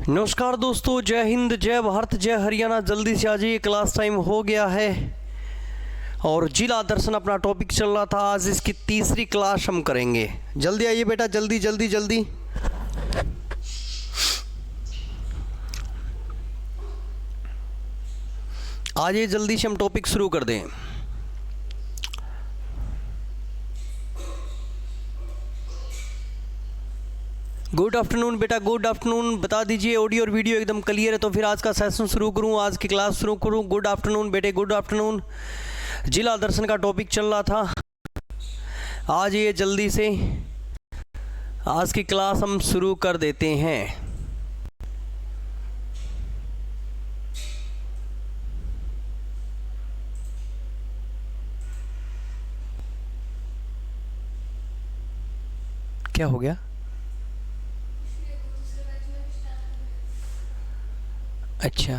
नमस्कार दोस्तों, जय हिंद, जय भारत, जय हरियाणा। जल्दी से आ जाइए, क्लास टाइम हो गया है और जिला दर्शन अपना टॉपिक चल रहा था। आज इसकी तीसरी क्लास हम करेंगे। जल्दी आइए बेटा, जल्दी जल्दी जल्दी। आइए जल्दी से हम टॉपिक शुरू कर दें। गुड आफ्टरनून बेटा, गुड आफ्टरनून। बता दीजिए ऑडियो और वीडियो एकदम क्लियर है तो फिर आज का सेशन शुरू करूं, आज की क्लास शुरू करूं। गुड आफ्टरनून बेटे, गुड आफ्टरनून। जिला दर्शन का टॉपिक चल रहा था। आज ये जल्दी से आज की क्लास हम शुरू कर देते हैं। क्या हो गया? अच्छा,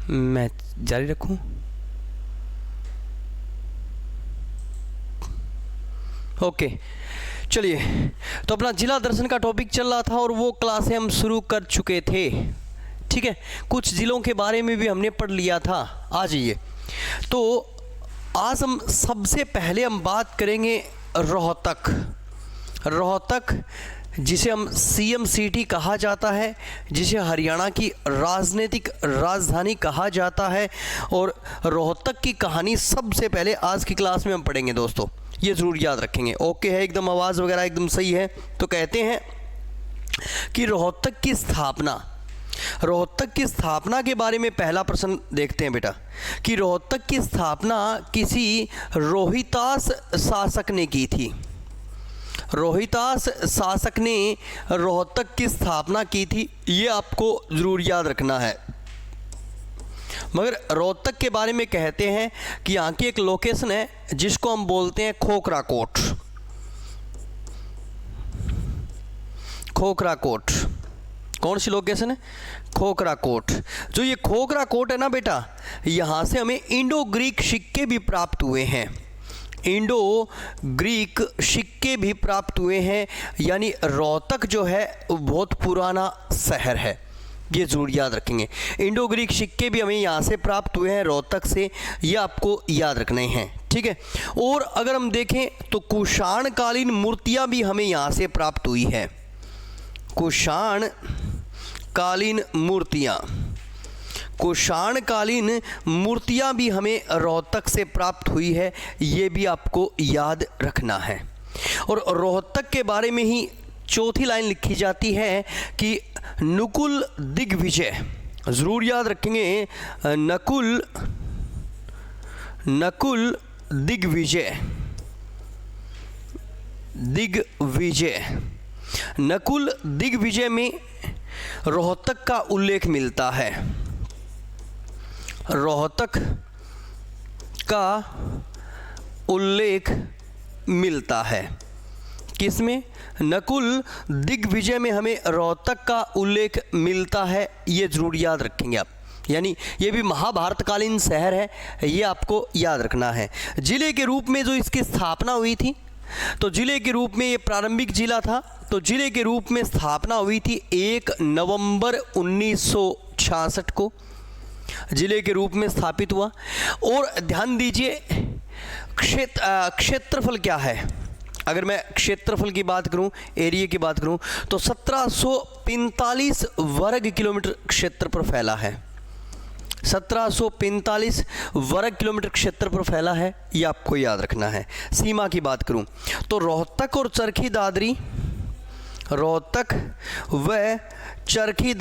मैं जारी रखूं? ओके, चलिए। तो अपना जिला दर्शन का टॉपिक चल रहा था और वो क्लासें हम शुरू कर चुके थे। ठीक है, कुछ जिलों के बारे में भी हमने पढ़ लिया था। आ जाइए। तो आज हम सबसे पहले हम बात करेंगे रोहतक। रोहतक जिसे हम सीएम सिटी कहा जाता है, जिसे हरियाणा की राजनीतिक राजधानी कहा जाता है। और रोहतक की कहानी सबसे पहले आज की क्लास में हम पढ़ेंगे दोस्तों, ये ज़रूर याद रखेंगे। ओके है, एकदम आवाज़ वगैरह एकदम सही है। तो कहते हैं कि रोहतक की स्थापना के बारे में पहला प्रश्न देखते हैं बेटा, कि रोहतक की स्थापना किसी रोहितास शासक ने की थी। रोहितास शासक ने रोहतक की स्थापना की थी, ये आपको ज़रूर याद रखना है। मगर रोहतक के बारे में कहते हैं कि यहाँ की एक लोकेशन है जिसको हम बोलते हैं खोखरा कोट। खोखरा कोट कौन सी लोकेशन है? खोखरा कोट। जो ये खोखरा कोट है ना बेटा, यहाँ से हमें इंडो ग्रीक सिक्के भी प्राप्त हुए हैं। इंडो ग्रीक सिक्के भी प्राप्त हुए हैं, यानी रोहतक जो है बहुत पुराना शहर है, ये ज़रूर याद रखेंगे। इंडो ग्रीक सिक्के भी हमें यहाँ से प्राप्त हुए हैं, रोहतक से, ये आपको याद रखने हैं। ठीक है। और अगर हम देखें तो कुषाण कालीन मूर्तियाँ भी हमें यहाँ से प्राप्त हुई है। कुषाण कालीन मूर्तियाँ भी हमें रोहतक से प्राप्त हुई है, ये भी आपको याद रखना है। और रोहतक के बारे में ही चौथी लाइन लिखी जाती है कि नकुल दिग्विजय, ज़रूर याद रखेंगे। नकुल दिग्विजय। नकुल दिग्विजय में रोहतक का उल्लेख मिलता है। रोहतक का उल्लेख मिलता है किसमें? नकुल दिग्विजय में हमें रोहतक का उल्लेख मिलता है, ये ज़रूर याद रखेंगे आप। यानी ये भी महाभारतकालीन शहर है, ये आपको याद रखना है। ज़िले के रूप में जो इसकी स्थापना हुई थी, तो ज़िले के रूप में ये प्रारंभिक ज़िला था, तो ज़िले के रूप में स्थापना हुई थी 1 नवंबर 1966 को ज़िले के रूप में स्थापित हुआ। और ध्यान दीजिए, क्षेत्रफल क्या है? अगर मैं क्षेत्रफल की बात करूं, एरिया की बात करूं, तो 1745 वर्ग किलोमीटर क्षेत्र पर फैला है। 1745 वर्ग किलोमीटर क्षेत्र पर फैला है, ये आपको याद रखना है। सीमा की बात करूं तो रोहतक और चरखी दादरी, रोहतक व चरखी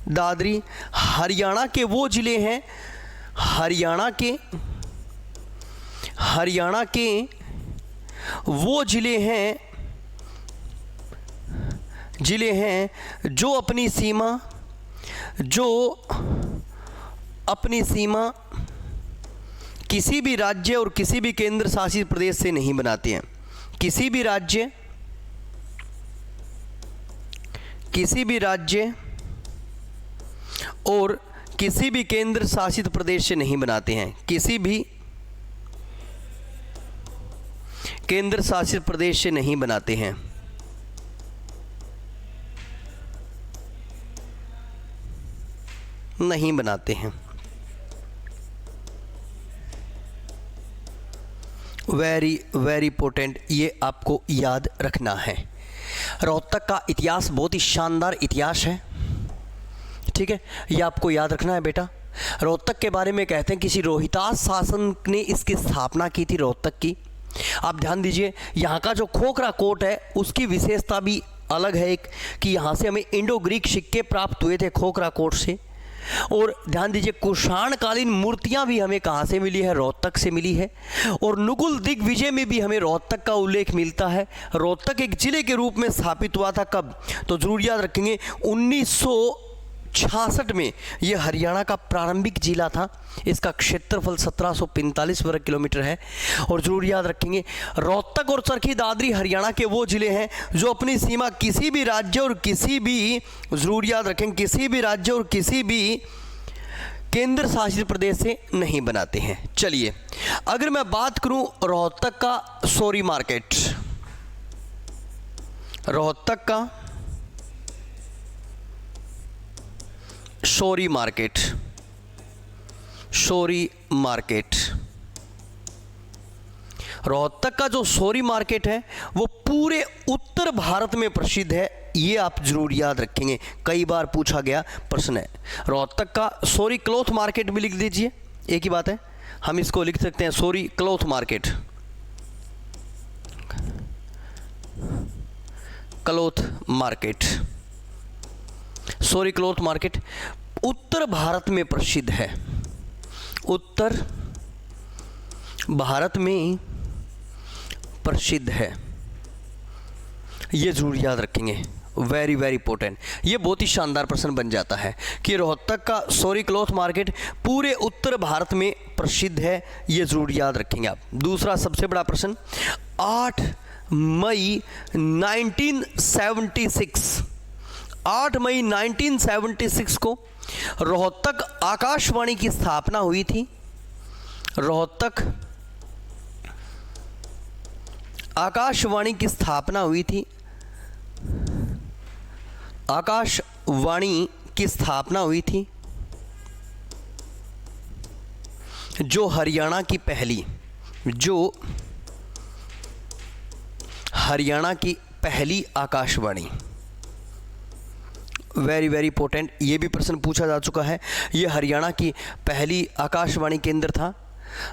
दादरी हरियाणा के वो ज़िले हैं, हरियाणा के वो ज़िले हैं जो अपनी सीमा किसी भी राज्य और किसी भी केंद्र शासित प्रदेश से नहीं बनाते हैं। किसी भी राज्य और किसी भी केंद्र शासित प्रदेश से नहीं बनाते हैं, किसी भी केंद्र शासित प्रदेश से नहीं बनाते हैं। नहीं बनाते हैं। वेरी वेरी इंपॉर्टेंट, ये आपको याद रखना है। रोहतक का इतिहास बहुत ही शानदार इतिहास है, ठीक है, ये आपको याद रखना है बेटा। रोहतक के बारे में कहते हैं किसी रोहितास शासन ने इसकी स्थापना की थी रोहतक की। आप ध्यान दीजिए, यहाँ का जो खोखरा कोट है उसकी विशेषता भी अलग है एक, कि यहाँ से हमें इंडो ग्रीक सिक्के प्राप्त हुए थे खोखरा कोट से। और ध्यान दीजिए, कुषाण कालीन मूर्तियां भी हमें कहाँ से मिली है, रोहतक से मिली है। और मुगल दिग्विजय में भी हमें रोहतक का उल्लेख मिलता है। रोहतक एक जिले के रूप में स्थापित हुआ था कब, तो जरूर याद रखेंगे 1966 में। यह हरियाणा का प्रारंभिक जिला था। इसका क्षेत्रफल 1745 वर्ग किलोमीटर है। और जरूर याद रखेंगे, रोहतक और चरखी दादरी हरियाणा के वो जिले हैं जो अपनी सीमा किसी भी राज्य और किसी भी, जरूर याद रखेंगे, किसी भी राज्य और किसी भी केंद्र शासित प्रदेश से नहीं बनाते हैं। चलिए, अगर मैं बात करूं रोहतक का सौरी मार्केट, रोहतक का सौरी मार्केट, सौरी मार्केट, रोहतक का जो सौरी मार्केट है वो पूरे उत्तर भारत में प्रसिद्ध है। ये आप जरूर याद रखेंगे, कई बार पूछा गया प्रश्न है। रोहतक का सौरी क्लॉथ मार्केट भी लिख दीजिए, एक ही बात है, हम इसको लिख सकते हैं सौरी क्लॉथ मार्केट, क्लॉथ मार्केट, सौरी क्लॉथ मार्केट उत्तर भारत में प्रसिद्ध है, उत्तर भारत में प्रसिद्ध है। ये जरूर याद रखेंगे, वेरी वेरी इंपॉर्टेंट। ये बहुत ही शानदार प्रश्न बन जाता है कि रोहतक का सौरी क्लॉथ मार्केट पूरे उत्तर भारत में प्रसिद्ध है। ये जरूर याद रखेंगे आप। दूसरा सबसे बड़ा प्रश्न, 8 मई 1976, 8 मई 1976 को रोहतक आकाशवाणी की स्थापना हुई थी। रोहतक आकाशवाणी की स्थापना हुई थी। आकाशवाणी की स्थापना हुई थी, जो हरियाणा की पहली, जो हरियाणा की पहली आकाशवाणी, वेरी वेरी इंपॉर्टेंट, ये भी प्रश्न पूछा जा चुका है। ये हरियाणा की पहली आकाशवाणी केंद्र था,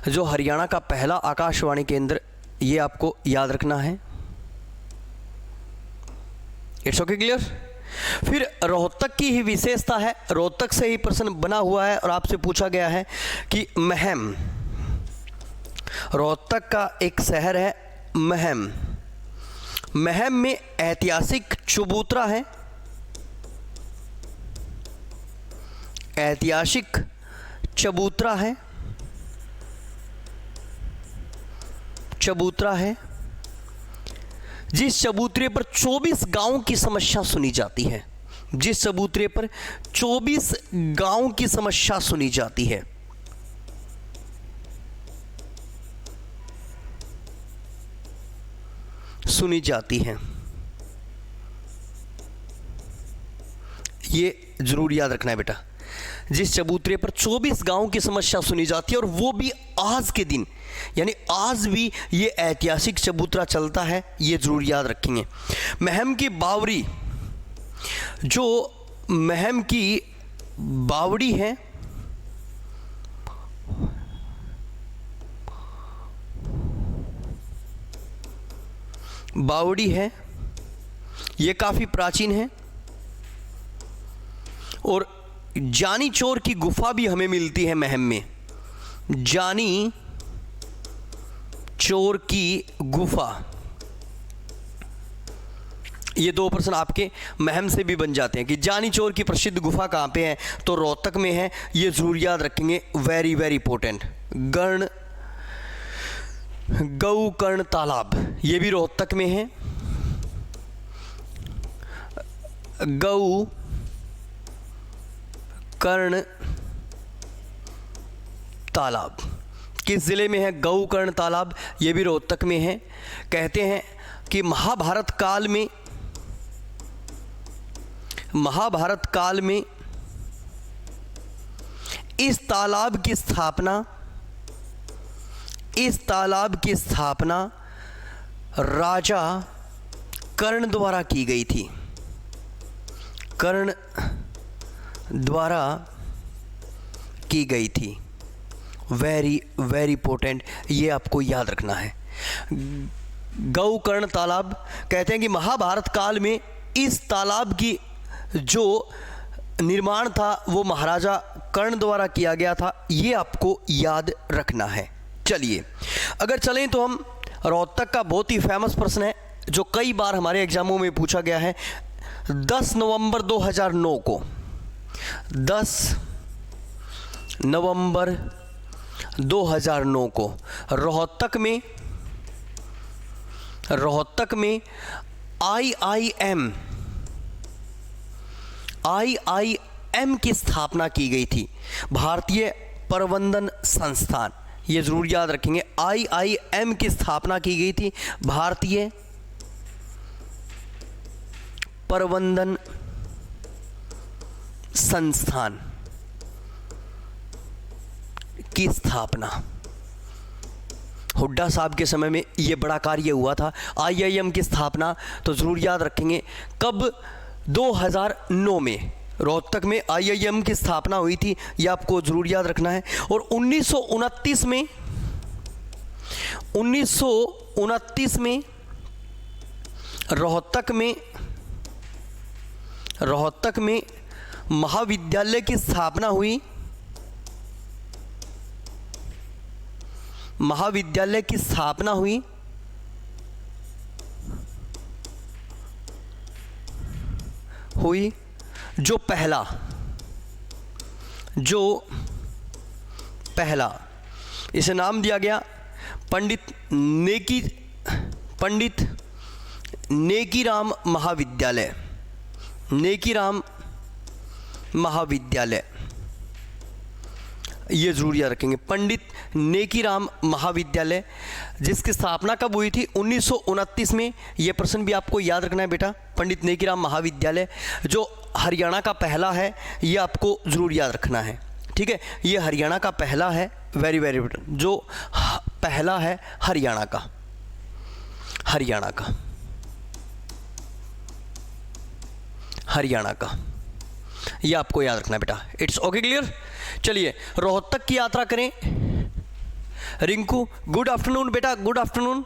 जो हरियाणा का पहला आकाशवाणी केंद्र, ये आपको याद रखना है। It's okay, clear. फिर रोहतक की ही विशेषता है, रोहतक से ही प्रश्न बना हुआ है और आपसे पूछा गया है कि महम, रोहतक का एक शहर है महम, महम में ऐतिहासिक चबूतरा है, ऐतिहासिक चबूतरा है, चबूतरा है, जिस चबूतरे पर 24 गांवों की समस्या सुनी जाती है, जिस चबूतरे पर 24 गांवों की समस्या सुनी जाती है। सुनी जाती है, ये जरूर याद रखना है बेटा। जिस चबूतरे पर 24 गांवों की समस्या सुनी जाती है, और वो भी आज के दिन, यानी आज भी ये ऐतिहासिक चबूतरा चलता है, ये जरूर याद रखेंगे। महम की बावड़ी, जो महम की बावड़ी है, बावड़ी है, ये काफ़ी प्राचीन है। और जानी चोर की गुफा भी हमें मिलती है महम में, जानी चोर की गुफा। ये दो प्रश्न आपके महम से भी बन जाते हैं कि जानी चोर की प्रसिद्ध गुफा कहाँ पे है, तो रोहतक में है। ये जरूर याद रखेंगे, वेरी वेरी इंपॉर्टेंट। गौकर्ण तालाब, ये भी रोहतक में है। गौकर्ण तालाब किस ज़िले में है? गौकर्ण तालाब, ये भी रोहतक में है। कहते हैं कि महाभारत काल में इस तालाब की स्थापना राजा कर्ण द्वारा की गई थी। कर्ण द्वारा की गई थी। वेरी वेरी इंपॉर्टेंट, ये आपको याद रखना है। गौकर्ण तालाब, कहते हैं कि महाभारत काल में इस तालाब की जो निर्माण था वो महाराजा कर्ण द्वारा किया गया था। ये आपको याद रखना है। चलिए अगर चलें तो हम रोहतक का बहुत ही फेमस प्रश्न है जो कई बार हमारे एग्जामों में पूछा गया है। 10 नवंबर 2009 को 10 नवंबर 2009 को रोहतक में IIM की स्थापना की गई थी। भारतीय प्रबंधन संस्थान, ये जरूर याद रखेंगे। IIM की स्थापना की गई थी, भारतीय प्रबंधन संस्थान की स्थापना। हुड्डा साहब के समय में ये बड़ा कार्य हुआ था। IIM की स्थापना तो ज़रूर याद रखेंगे कब? 2009 में रोहतक में IIM की स्थापना हुई थी। ये आपको ज़रूर याद रखना है। और 1929 में रोहतक में महाविद्यालय की स्थापना हुई। महाविद्यालय की स्थापना हुई जो पहला इसे नाम दिया गया पंडित नेकीराम महाविद्यालय। ये जरूर याद रखेंगे, पंडित नेकीराम महाविद्यालय, जिसकी स्थापना कब हुई थी? 1929 में। ये प्रश्न भी आपको याद रखना है बेटा। पंडित नेकीराम महाविद्यालय जो हरियाणा का पहला है, ये आपको ज़रूर याद रखना है। ठीक है, ये हरियाणा का पहला है। वेरी वेरी इंपॉर्टेंट, जो पहला है हरियाणा का ये आपको याद रखना है बेटा। It's okay, clear. चलिए रोहतक की यात्रा करें। रिंकू गुड आफ्टरनून बेटा, गुड आफ्टरनून।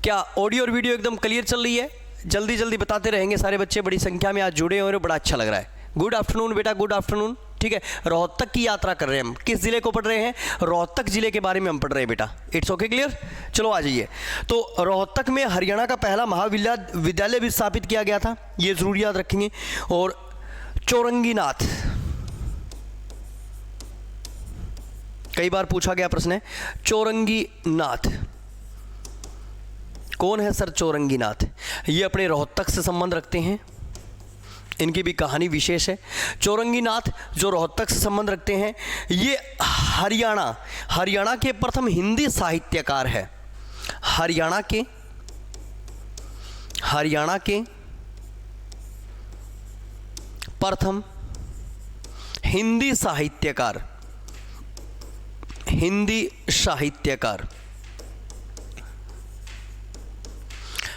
क्या ऑडियो और वीडियो एकदम क्लियर चल रही है? जल्दी जल्दी बताते रहेंगे, सारे बच्चे बड़ी संख्या में आज जुड़े हुए हैं, बड़ा अच्छा लग रहा है। गुड आफ्टरनून बेटा, गुड आफ्टरनून। ठीक है, रोहतक की यात्रा कर रहे हैं हम। किस जिले को पढ़ रहे हैं? रोहतक जिले के बारे में हम पढ़ रहे हैं बेटा। It's okay, clear. चलो आ जाइए। तो रोहतक में हरियाणा का पहला महाविद्यालय भी स्थापित किया गया था, ये जरूर याद रखेंगे। और चौरंगीनाथ, कई बार पूछा गया प्रश्न है। चौरंगीनाथ कौन है सर? चौरंगीनाथ ये अपने रोहतक से संबंध रखते हैं, इनकी भी कहानी विशेष है। चौरंगीनाथ जो रोहतक से संबंध रखते हैं, ये हरियाणा के प्रथम हिंदी साहित्यकार है। हरियाणा के प्रथम हिंदी साहित्यकार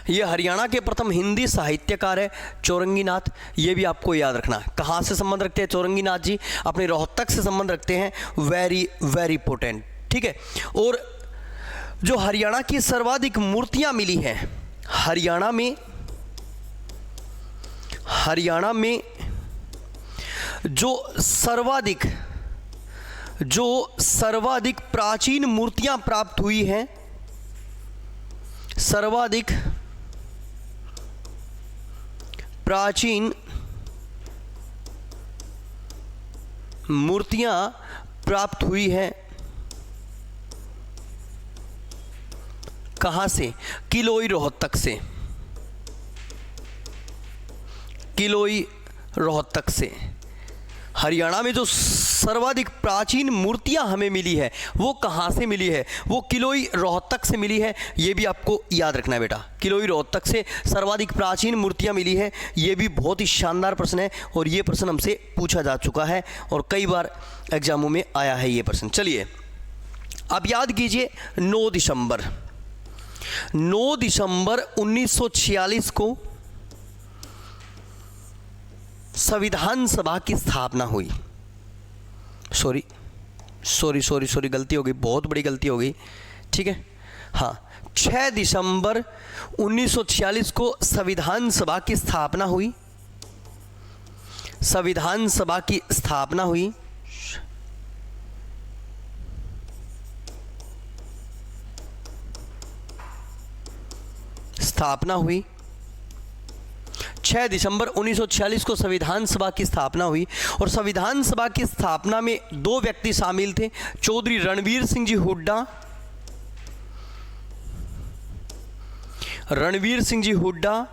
ये हरियाणा के प्रथम हिंदी साहित्यकार है चौरंगीनाथ। ये भी आपको याद रखना है। कहाँ से संबंध रखते हैं चौरंगीनाथ जी? अपने रोहतक से संबंध रखते हैं। Very very important. ठीक है, और जो हरियाणा की सर्वाधिक मूर्तियां मिली हैं, हरियाणा में जो सर्वाधिक प्राचीन मूर्तियां प्राप्त हुई हैं, सर्वाधिक प्राचीन मूर्तियां प्राप्त हुई हैं कहां से? किलोई रोहतक से। किलोई रोहतक से हरियाणा में जो सर्वाधिक प्राचीन मूर्तियां हमें मिली है वो कहाँ से मिली है? वो किलोई रोहतक से मिली है। ये भी आपको याद रखना है बेटा, किलोई रोहतक से सर्वाधिक प्राचीन मूर्तियां मिली है। ये भी बहुत ही शानदार प्रश्न है और ये प्रश्न हमसे पूछा जा चुका है और कई बार एग्जामों में आया है ये प्रश्न। चलिए अब याद कीजिए 9 दिसंबर 1946 को संविधान सभा की स्थापना हुई। सॉरी गलती हो गई, बहुत बड़ी गलती हो गई। ठीक है, हाँ 6 दिसंबर 1946 को संविधान सभा की स्थापना हुई। संविधान सभा की स्थापना हुई। स्थापना हुई 6 दिसंबर 1946 को संविधान सभा की स्थापना हुई और संविधान सभा की स्थापना में 2 व्यक्ति शामिल थे, चौधरी रणवीर सिंह जी हुड्डा,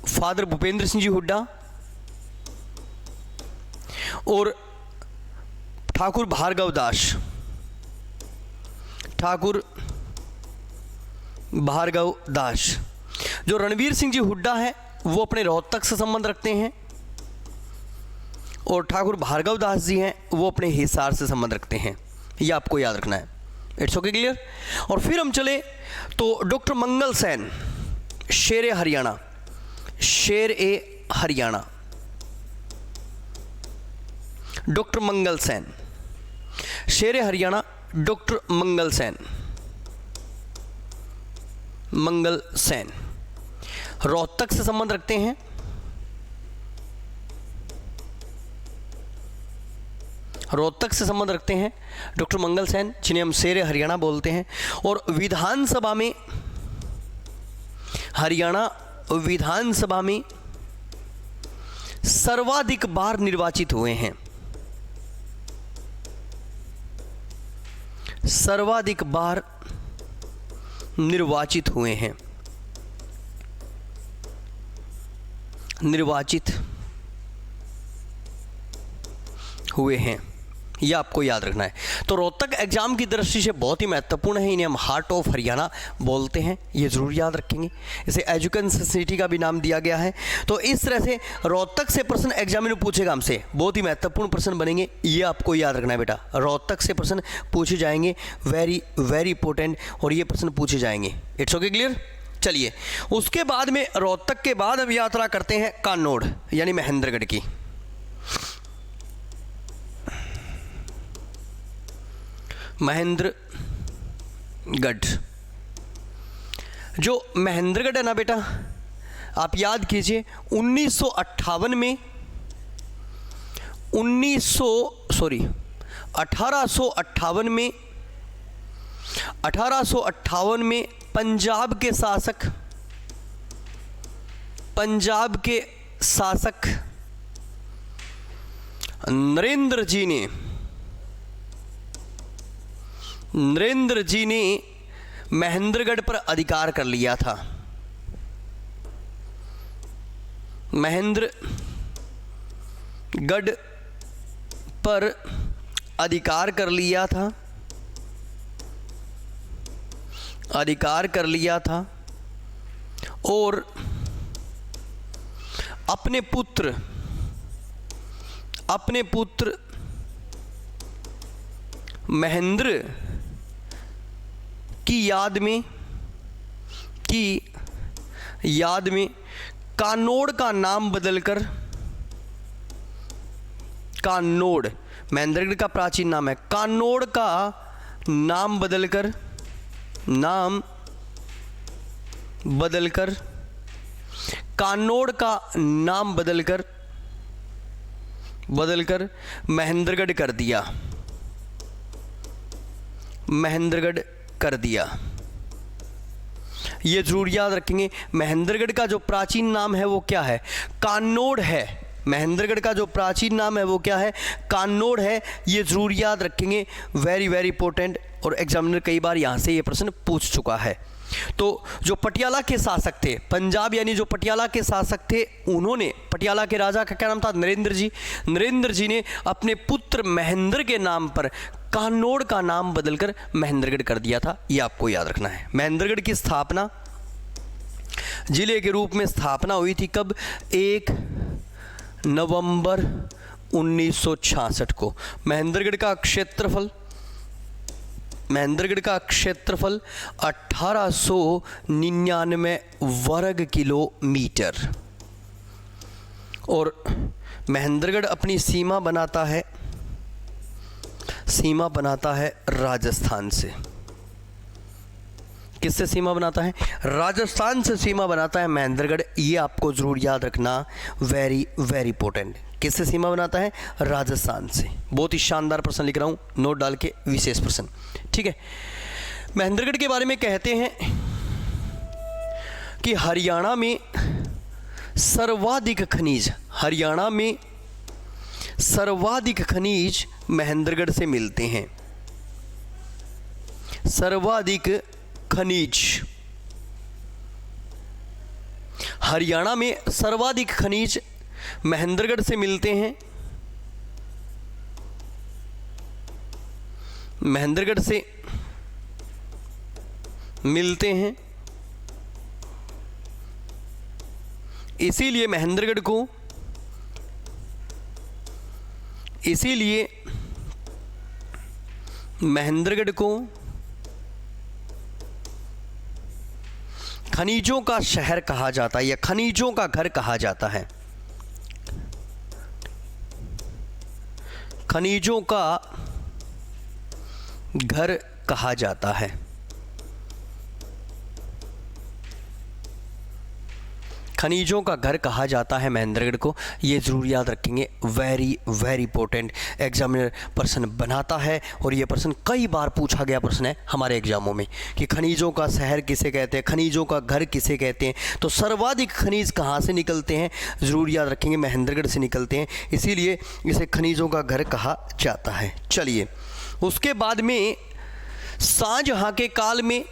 फादर भूपेंद्र सिंह जी हुड्डा और ठाकुर भार्गव दास। जो रणवीर सिंह जी हुड्डा है वो अपने रोहतक से संबंध रखते हैं और ठाकुर भार्गव दास जी हैं वो अपने हिसार से संबंध रखते हैं। ये आपको याद रखना है। It's okay, clear. और फिर हम चले तो डॉक्टर मंगल सेन, शेर ए हरियाणा, डॉक्टर मंगल सेन, शेर ए हरियाणा, डॉक्टर मंगल सेन रोहतक से संबंध रखते हैं। डॉक्टर मंगल सेन, जिन्हें हम शेर हरियाणा बोलते हैं। और विधानसभा में, हरियाणा विधानसभा में सर्वाधिक बार निर्वाचित हुए हैं। निर्वाचित हुए हैं, यह आपको याद रखना है। तो रोहतक एग्जाम की दृष्टि से बहुत ही महत्वपूर्ण है। इन्हें हम हार्ट ऑफ हरियाणा बोलते हैं, ये जरूर याद रखेंगे। इसे एजुकेशन सिटी का भी नाम दिया गया है। तो इस तरह से रोहतक से प्रश्न एग्जामिनर पूछेगा हमसे, बहुत ही महत्वपूर्ण प्रश्न बनेंगे, ये आपको याद रखना है बेटा। रोहतक से प्रश्न पूछे जाएंगे, वेरी वेरी इंपॉर्टेंट, और ये प्रश्न पूछे जाएंगे। It's okay, clear. चलिए उसके बाद में रोहतक के बाद हम यात्रा करते हैं कानोड़ यानी महेंद्रगढ़ की। महेंद्रगढ़, जो महेंद्रगढ़ है ना बेटा, आप याद कीजिए 1858 में 1858 में पंजाब के शासक नरेंद्र जी ने महेंद्रगढ़ पर अधिकार कर लिया था। महेंद्रगढ़ पर अधिकार कर लिया था और अपने पुत्र महेंद्र की याद में कानोड़ का नाम बदलकर, कानोड़ महेंद्रगढ़ का प्राचीन नाम है, कानोड़ का नाम बदलकर महेंद्रगढ़ कर दिया। ये जरूर याद रखेंगे। महेंद्रगढ़ का जो प्राचीन नाम है वो क्या है? कानोड़ है। महेंद्रगढ़ का जो प्राचीन नाम है वो क्या है? कानोड़ है। ये जरूर याद रखेंगे, वेरी वेरी इंपॉर्टेंट, और एग्जामिनर कई बार यहाँ से ये प्रश्न पूछ चुका है। तो जो पटियाला के शासक थे, पंजाब यानी जो पटियाला के शासक थे, उन्होंने, पटियाला के राजा का क्या नाम था? नरेंद्र जी। नरेंद्र जी ने अपने पुत्र महेंद्र के नाम पर कानौड़ का नाम बदलकर महेंद्रगढ़ कर दिया था। ये आपको याद रखना है। महेंद्रगढ़ की स्थापना जिले के रूप में स्थापना हुई थी कब? 1 नवंबर 1966 को। महेंद्रगढ़ का क्षेत्रफल 1899 वर्ग किलोमीटर। और महेंद्रगढ़ अपनी सीमा बनाता है राजस्थान से। किससे सीमा बनाता है? राजस्थान से सीमा बनाता है महेंद्रगढ़। ये आपको ज़रूर याद रखना, वेरी वेरी इंपॉर्टेंट। किससे सीमा बनाता है? राजस्थान से। बहुत ही शानदार प्रश्न लिख रहा हूँ, नोट डाल के, विशेष प्रश्न। ठीक है। महेंद्रगढ़ के बारे में कहते हैं कि हरियाणा में सर्वाधिक खनिज महेंद्रगढ़ से मिलते हैं। सर्वाधिक खनिज हरियाणा में सर्वाधिक खनिज महेंद्रगढ़ से मिलते हैं। महेंद्रगढ़ से मिलते हैं। इसीलिए महेंद्रगढ़ को खनिजों का शहर कहा जाता है या खनिजों का घर कहा जाता है। खनिजों का घर कहा जाता है। खनिजों का घर कहा जाता है महेंद्रगढ़ को। ये ज़रूर याद रखेंगे, वेरी वेरी इंपॉर्टेंट। एग्जामिनर प्रश्न बनाता है और ये प्रश्न कई बार पूछा गया प्रश्न है हमारे एग्जामों में कि खनिजों का शहर किसे कहते हैं, खनिजों का घर किसे कहते हैं। तो सर्वाधिक खनिज कहाँ से निकलते हैं? ज़रूर याद रखेंगे, महेंद्रगढ़ से निकलते हैं, इसीलिए इसे खनिजों का घर कहा जाता है। चलिए, उसके बाद में शाहजहां के काल में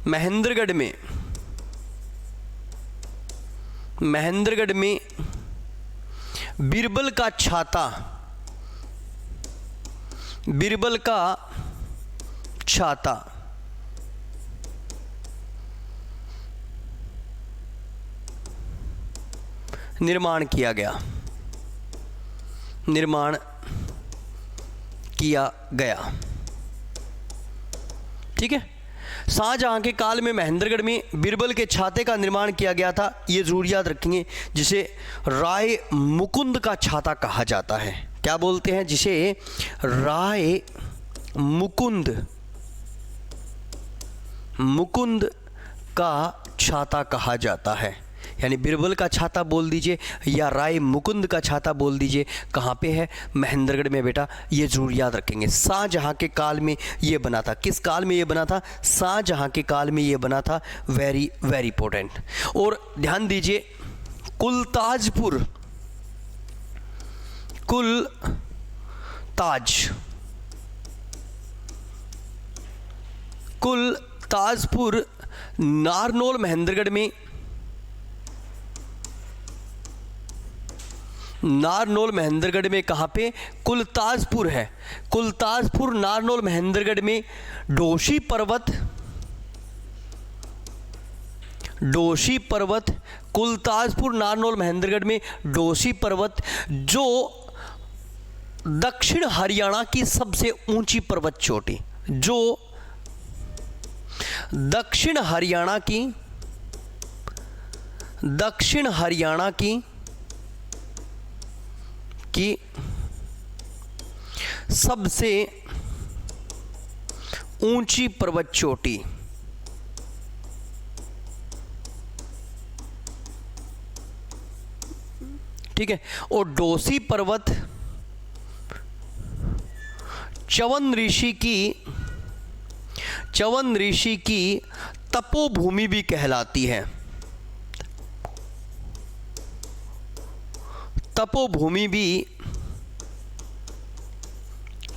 महेंद्रगढ़ में बीरबल का छाता निर्माण किया गया। ठीक है। शाहजहां के काल में महेंद्रगढ़ में बीरबल के छाते का निर्माण किया गया था। ये जरूर याद रखेंगे, जिसे राय मुकुंद का छाता कहा जाता है। क्या बोलते हैं? जिसे राय मुकुंद का छाता कहा जाता है। यानी बीरबल का छाता बोल दीजिए या राय मुकुंद का छाता बोल दीजिए। कहाँ पे है? महेंद्रगढ़ में बेटा। ये जरूर याद रखेंगे। शाहजहां के काल में ये बना था। किस काल में ये बना था? शाहजहां के काल में ये बना था। Very very important. और ध्यान दीजिए, कुलताजपुर नारनौल महेंद्रगढ़ में, कहाँ पे? कुलताजपुर है। कुलताजपुर नारनौल महेंद्रगढ़ में डोशी पर्वत, कुलताजपुर नारनौल महेंद्रगढ़ में डोशी पर्वत, जो दक्षिण हरियाणा की सबसे ऊंची पर्वत चोटी, जो दक्षिण हरियाणा की सबसे ऊंची पर्वत चोटी। ठीक है। और डोसी पर्वत च्यवन ऋषि की तपोभूमि भी कहलाती है। तपोभूमि भी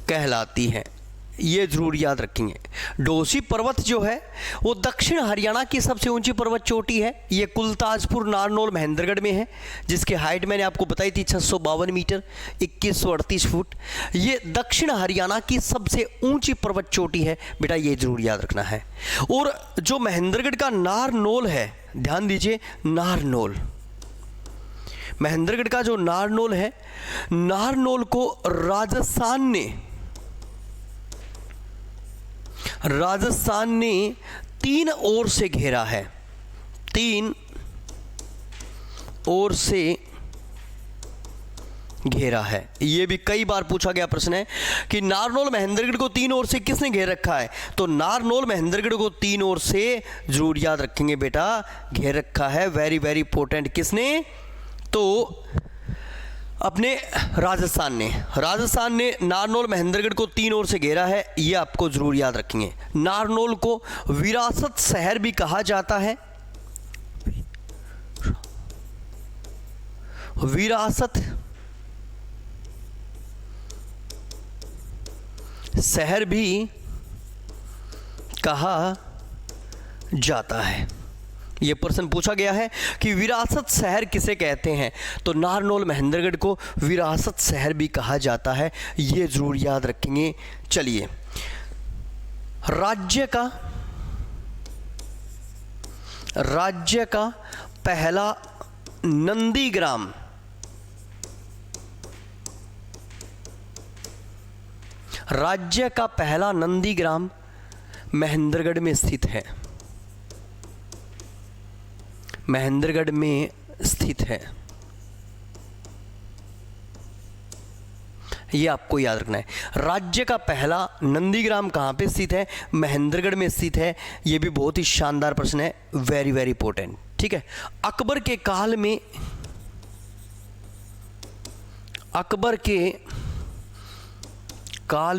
कहलाती है, ये जरूर याद रखेंगे। डोसी पर्वत जो है वो दक्षिण हरियाणा की सबसे ऊंची पर्वत चोटी है। ये कुलताजपुर, नारनौल, महेंद्रगढ़ में है, जिसकी हाइट मैंने आपको बताई थी 652 मीटर 2138 फुट। ये दक्षिण हरियाणा की सबसे ऊंची पर्वत चोटी है बेटा, ये जरूर याद रखना है। और जो महेंद्रगढ़ का नारनौल है, ध्यान दीजिए, नारनौल, महेंद्रगढ़ का जो नारनौल है, नारनौल को राजस्थान ने 3 ओर से घेरा है, 3 ओर से घेरा है। ये भी कई बार पूछा गया प्रश्न है कि नारनौल महेंद्रगढ़ को 3 ओर से किसने घेर रखा है, तो नारनौल महेंद्रगढ़ को 3 ओर से जरूर याद रखेंगे बेटा, घेर रखा है। Very very important. किसने, तो अपने राजस्थान ने नारनौल महेंद्रगढ़ को 3 ओर से घेरा है, ये आपको जरूर याद रखेंगे। नारनौल को विरासत शहर भी कहा जाता है, विरासत शहर भी कहा जाता है। ये प्रश्न पूछा गया है कि विरासत शहर किसे कहते हैं, तो नारनौल महेंद्रगढ़ को विरासत शहर भी कहा जाता है, ये जरूर याद रखेंगे। चलिए, राज्य का पहला नंदीग्राम, राज्य का पहला नंदीग्राम महेंद्रगढ़ में स्थित है, महेंद्रगढ़ में स्थित है, ये आपको याद रखना है। राज्य का पहला नंदीग्राम कहाँ पे स्थित है, महेंद्रगढ़ में स्थित है। ये भी बहुत ही शानदार प्रश्न है, वेरी वेरी इंपॉर्टेंट। ठीक है, अकबर के काल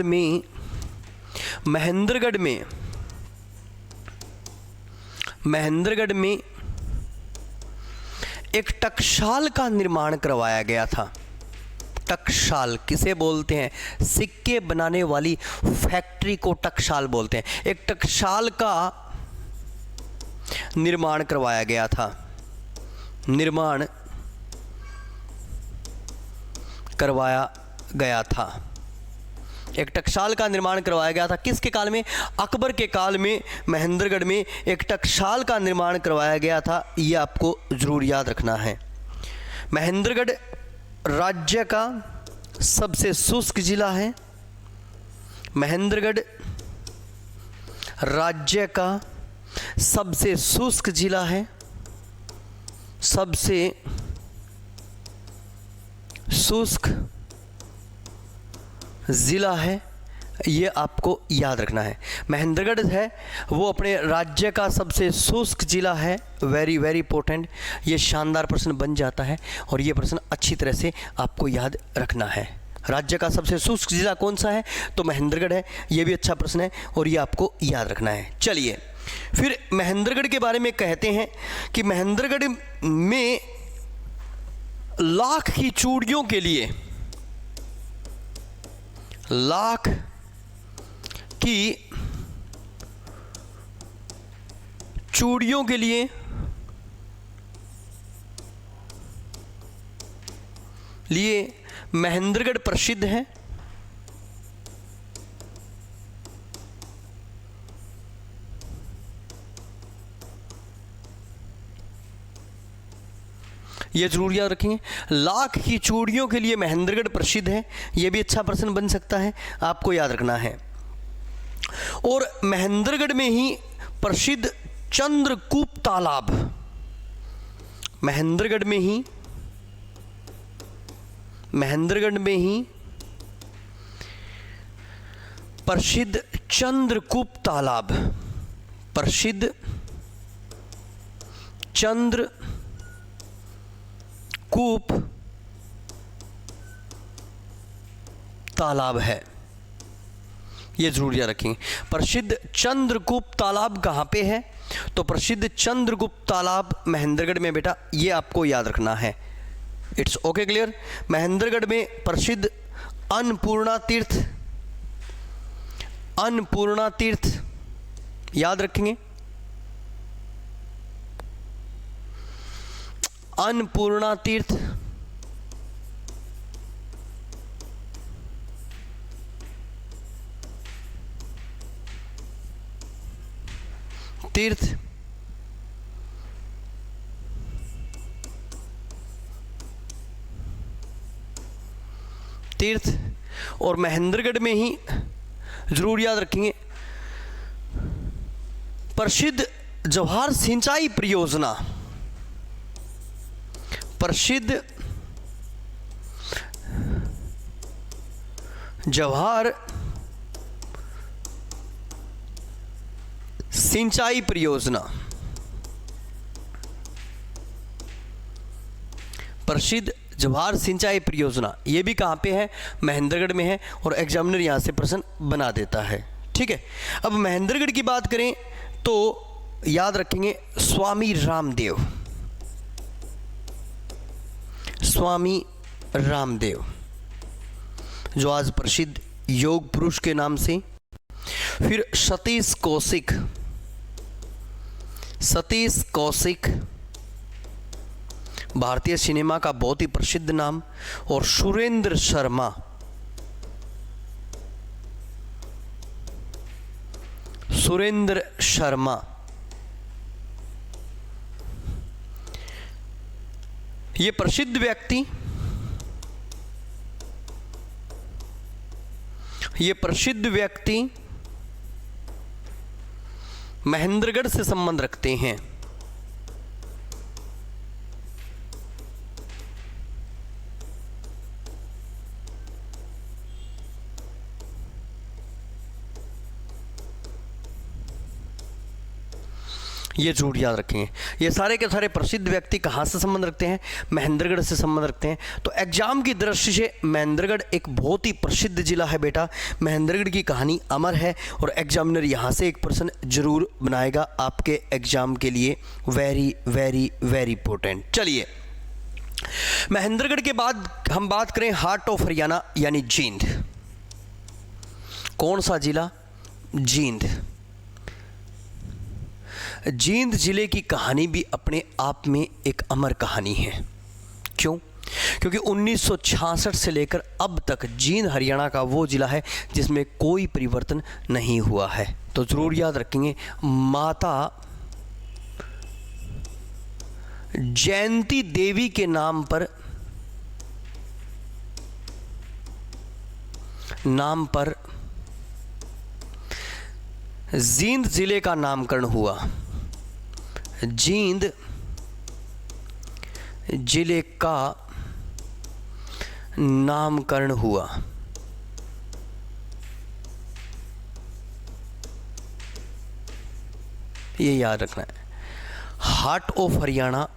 में महेंद्रगढ़ में एक टकसाल का निर्माण करवाया गया था। टकसाल किसे बोलते हैं, सिक्के बनाने वाली फैक्ट्री को टकसाल बोलते हैं। एक टकसाल का निर्माण करवाया गया था, एक टकसाल का निर्माण करवाया गया था। किसके काल में, अकबर के काल में महेंद्रगढ़ में एक टकसाल का निर्माण करवाया गया था, ये आपको जरूर याद रखना है। महेंद्रगढ़ राज्य का सबसे शुष्क जिला है, महेंद्रगढ़ राज्य का सबसे शुष्क जिला है, सबसे शुष्क ज़िला है, ये आपको याद रखना है। महेंद्रगढ़ है वो अपने राज्य का सबसे शुष्क जिला है, वेरी वेरी इंपॉर्टेंट। ये शानदार प्रश्न बन जाता है और ये प्रश्न अच्छी तरह से आपको याद रखना है। राज्य का सबसे शुष्क जिला कौन सा है, तो महेंद्रगढ़ है, ये भी अच्छा प्रश्न है और ये आपको याद रखना है। चलिए, फिर महेंद्रगढ़ के बारे में कहते हैं कि महेंद्रगढ़ में लाख की चूड़ियों के लिए, लाख की चूड़ियों के लिए महेंद्रगढ़ प्रसिद्ध है। ये जरूर याद रखेंगे, लाख की चूड़ियों के लिए महेंद्रगढ़ प्रसिद्ध है, ये भी अच्छा प्रश्न बन सकता है, आपको याद रखना है। और महेंद्रगढ़ में ही प्रसिद्ध चंद्रकूप तालाब, महेंद्रगढ़ में ही प्रसिद्ध चंद्रकूप तालाब, प्रसिद्ध चंद्रकूप तालाब है, ये जरूर याद रखेंगे। प्रसिद्ध चंद्रकूप तालाब कहाँ पे है, तो प्रसिद्ध चंद्रकूप तालाब महेंद्रगढ़ में बेटा, ये आपको याद रखना है। It's okay, clear. महेंद्रगढ़ में प्रसिद्ध अन्नपूर्णा तीर्थ, अन्नपूर्णा तीर्थ याद रखेंगे, अन्नपूर्णा तीर्थ। तीर्थ तीर्थ और महेंद्रगढ़ में ही जरूर याद रखेंगे प्रसिद्ध जवाहर सिंचाई परियोजना, प्रसिद्ध जवाहर सिंचाई परियोजना, प्रसिद्ध जवाहर सिंचाई परियोजना। ये भी कहाँ पे है? महेंद्रगढ़ में है और एग्जामिनर यहाँ से प्रश्न बना देता है। ठीक है, अब महेंद्रगढ़ की बात करें तो याद रखेंगे स्वामी रामदेव, स्वामी रामदेव जो आज प्रसिद्ध योग पुरुष के नाम से। फिर सतीश कौशिक, सतीश कौशिक भारतीय सिनेमा का बहुत ही प्रसिद्ध नाम। और सुरेंद्र शर्मा, सुरेंद्र शर्मा ये प्रसिद्ध व्यक्ति, ये प्रसिद्ध व्यक्ति महेंद्रगढ़ से संबंध रखते हैं। ये जरूर याद रखेंगे। ये सारे के सारे प्रसिद्ध व्यक्ति कहाँ से संबंध रखते हैं? महेंद्रगढ़ से संबंध रखते हैं। तो एग्जाम की दृष्टि से महेंद्रगढ़ एक बहुत ही प्रसिद्ध जिला है बेटा। महेंद्रगढ़ की कहानी अमर है और एग्जामिनर यहाँ से एक प्रश्न जरूर बनाएगा आपके एग्जाम के लिए। Very very very important. चलिए, महेंद्रगढ़ के बाद हम बात करें हार्ट ऑफ हरियाणा यानी जींद। कौन सा जिला? जींद। जींद जिले की कहानी भी अपने आप में एक अमर कहानी है। क्यों? क्योंकि 1966 से लेकर अब तक जींद हरियाणा का वो जिला है जिसमें कोई परिवर्तन नहीं हुआ है। तो जरूर याद रखेंगे माता जयंती देवी के नाम पर जींद जिले का नामकरण हुआ। जींद जिले का नामकरण हुआ। ये याद रखना है। हार्ट ऑफ हरियाणा,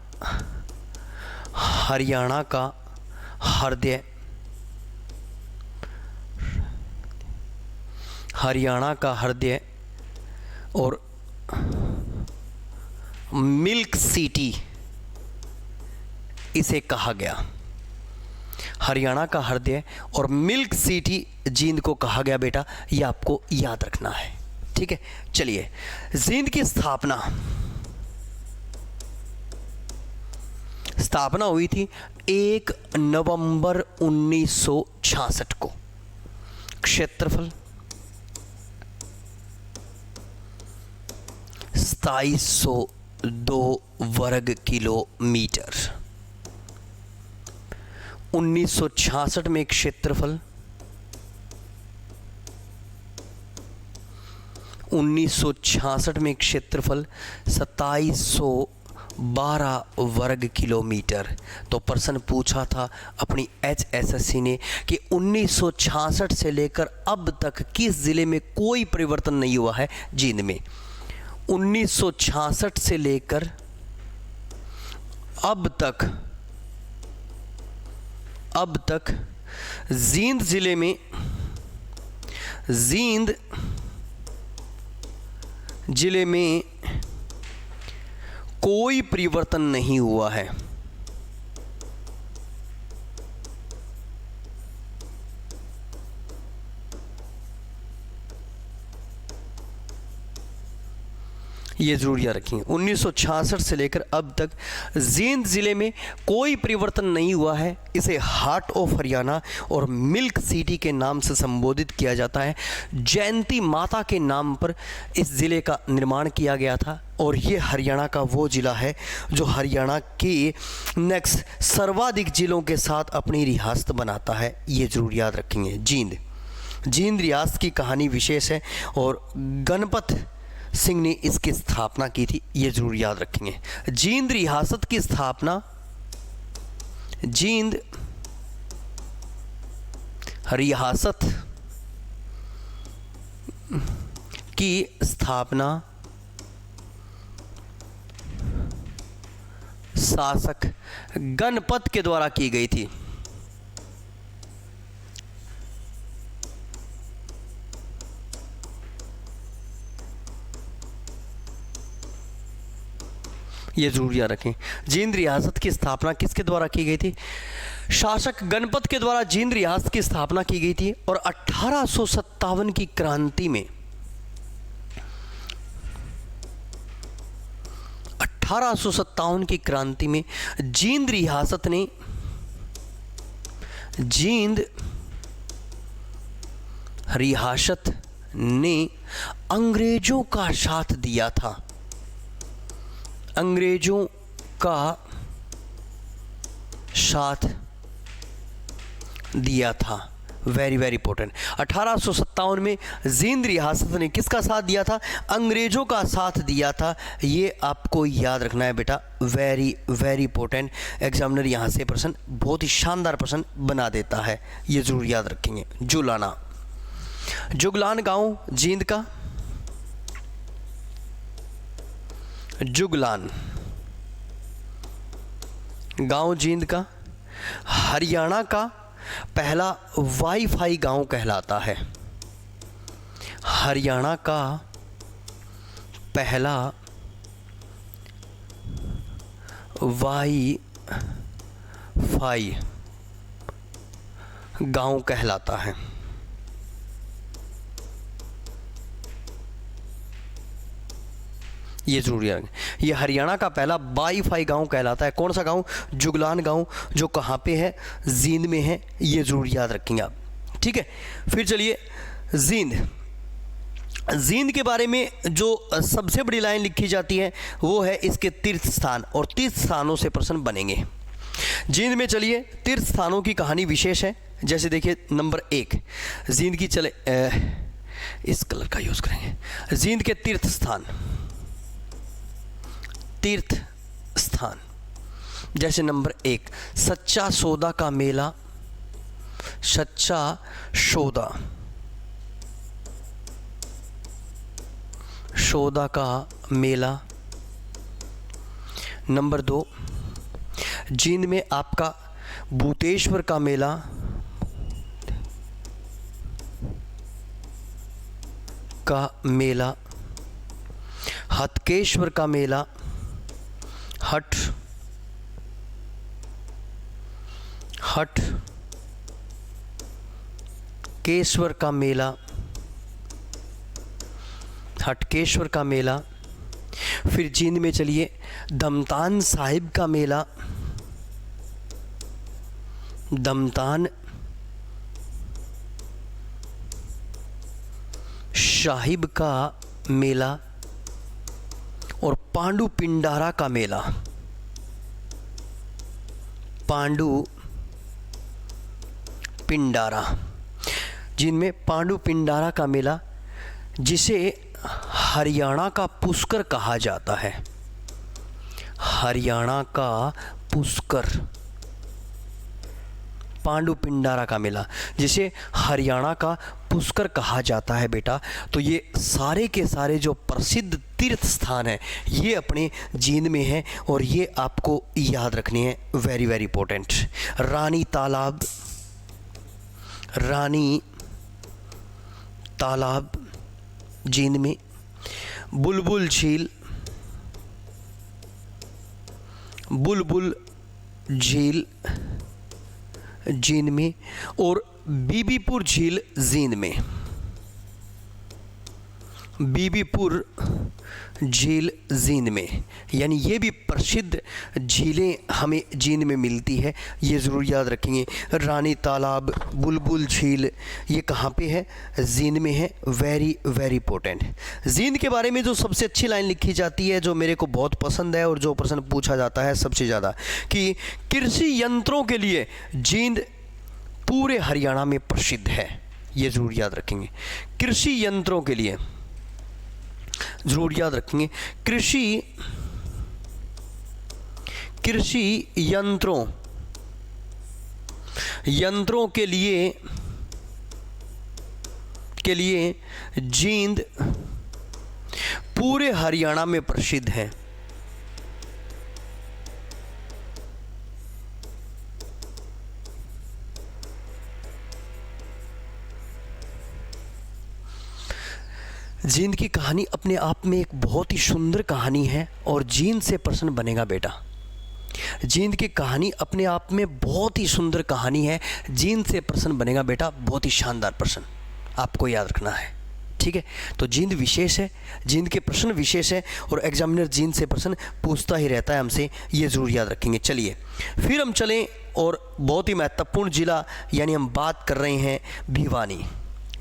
हरियाणा का हृदय, हरियाणा का हृदय और मिल्क सिटी इसे कहा गया। हरियाणा का हृदय और मिल्क सिटी जींद को कहा गया बेटा। ये आपको याद रखना है। ठीक है, चलिए, जींद की स्थापना हुई थी 1 नवंबर 1966 को। क्षेत्रफल 2702 वर्ग किलोमीटर। 1966 में क्षेत्रफल 2712 वर्ग किलोमीटर। तो प्रश्न पूछा था अपनी HSSC ने कि 1966 से लेकर अब तक किस जिले में कोई परिवर्तन नहीं हुआ है? जींद में। 1966 से लेकर अब तक जींद जिले में, जींद जिले में कोई परिवर्तन नहीं हुआ है। ये ज़रूर याद रखेंगे। 1966 से लेकर अब तक जींद ज़िले में कोई परिवर्तन नहीं हुआ है। इसे हार्ट ऑफ हरियाणा और मिल्क सिटी के नाम से संबोधित किया जाता है। जयंती माता के नाम पर इस ज़िले का निर्माण किया गया था और ये हरियाणा का वो ज़िला है जो हरियाणा के नेक्स्ट सर्वाधिक ज़िलों के साथ अपनी रियासत बनाता है। ये ज़रूर याद रखेंगे। जींद रियासत की कहानी विशेष है और गणपत सिंह ने इसकी स्थापना की थी। ये ज़रूर याद रखेंगे। जींद रियासत की स्थापना, जींद रियासत की स्थापना शासक गणपत के द्वारा की गई थी। ये जरूर याद रखें। जींद रियासत की स्थापना किसके द्वारा की गई थी? शासक गणपत के द्वारा जींद रियासत की स्थापना की गई थी और 1857 की क्रांति में 1857 की क्रांति में जींद रियासत ने अंग्रेजों का साथ दिया था। अंग्रेजों का साथ दिया था। Very very important. 1857 में जींद रियासत ने किसका साथ दिया था? अंग्रेजों का साथ दिया था। ये आपको याद रखना है बेटा। Very very important. एग्जामिनर यहाँ से प्रश्न, बहुत ही शानदार प्रश्न बना देता है। ये जरूर याद रखेंगे। जुगलान गांव जींद का, जुगलान गांव जींद का हरियाणा का पहला वाईफाई गांव कहलाता है। हरियाणा का पहला वाईफाई गांव कहलाता है। ये जरूर याद रखें। ये हरियाणा का पहला वाईफाई गांव कहलाता है। कौन सा गांव? जुगलान गांव, जो कहाँ पे है? जींद में है। ये जरूर याद रखेंगे आप। ठीक है, फिर चलिए जींद के बारे में जो सबसे बड़ी लाइन लिखी जाती है वो है इसके तीर्थ स्थान, और तीर्थ स्थानों से प्रश्न बनेंगे। जींद में चलिए तीर्थ स्थानों की कहानी विशेष है। जैसे देखिए नंबर 1 जींद की, चले इस कलर का यूज़ करेंगे। जींद के तीर्थ स्थान जैसे नंबर 1 सच्चा सौदा का मेला, सच्चा सौदा का मेला। नंबर 2 जींद में आपका भूतेश्वर का मेला, हटकेश्वर का मेला, हटकेश्वर का मेला। फिर जींद में चलिए दमतान साहिब का मेला, दमतान साहिब का मेला और पांडु पिंडारा का मेला, पांडु पिंडारा। जिनमें पांडु पिंडारा का मेला, जिसे हरियाणा का पुष्कर कहा जाता है। हरियाणा का पुष्कर, पांडु पिंडारा का मेला जिसे हरियाणा का पुष्कर कहा जाता है बेटा। तो ये सारे के सारे जो प्रसिद्ध तीर्थ स्थान हैं ये अपने जींद में हैं और ये आपको याद रखने हैं। Very very important. रानी तालाब जींद में, बुलबुल झील जींद में और बीबीपुर झील जींद में। बीबीपुर झील जींद में, यानी ये भी प्रसिद्ध झीलें हमें जींद में मिलती है, ये ज़रूर याद रखेंगे। रानी तालाब, बुलबुल झील, ये कहाँ पे है? जींद में है। Very very important. जींद के बारे में जो सबसे अच्छी लाइन लिखी जाती है, जो मेरे को बहुत पसंद है और जो प्रश्न पूछा जाता है सबसे ज़्यादा, कि कृषि यंत्रों के लिए जींद पूरे हरियाणा में प्रसिद्ध है, ये ज़रूर याद रखेंगे। कृषि यंत्रों के लिए ज़रूर याद रखेंगे। कृषि यंत्रों के लिए जींद पूरे हरियाणा में प्रसिद्ध है। जींद की कहानी अपने आप में एक बहुत ही सुंदर कहानी है और जींद से प्रश्न बनेगा बेटा। जींद की कहानी अपने आप में बहुत ही सुंदर कहानी है, जींद से प्रश्न बनेगा बेटा, बहुत ही शानदार प्रश्न आपको याद रखना है, ठीक है। तो जींद विशेष है, जींद के प्रश्न विशेष है और एग्जामिनर जींद से प्रश्न पूछता ही रहता है हमसे, ये ज़रूर याद रखेंगे। चलिए फिर हम चलें और बहुत ही महत्वपूर्ण ज़िला, यानी हम बात कर रहे हैं भिवानी।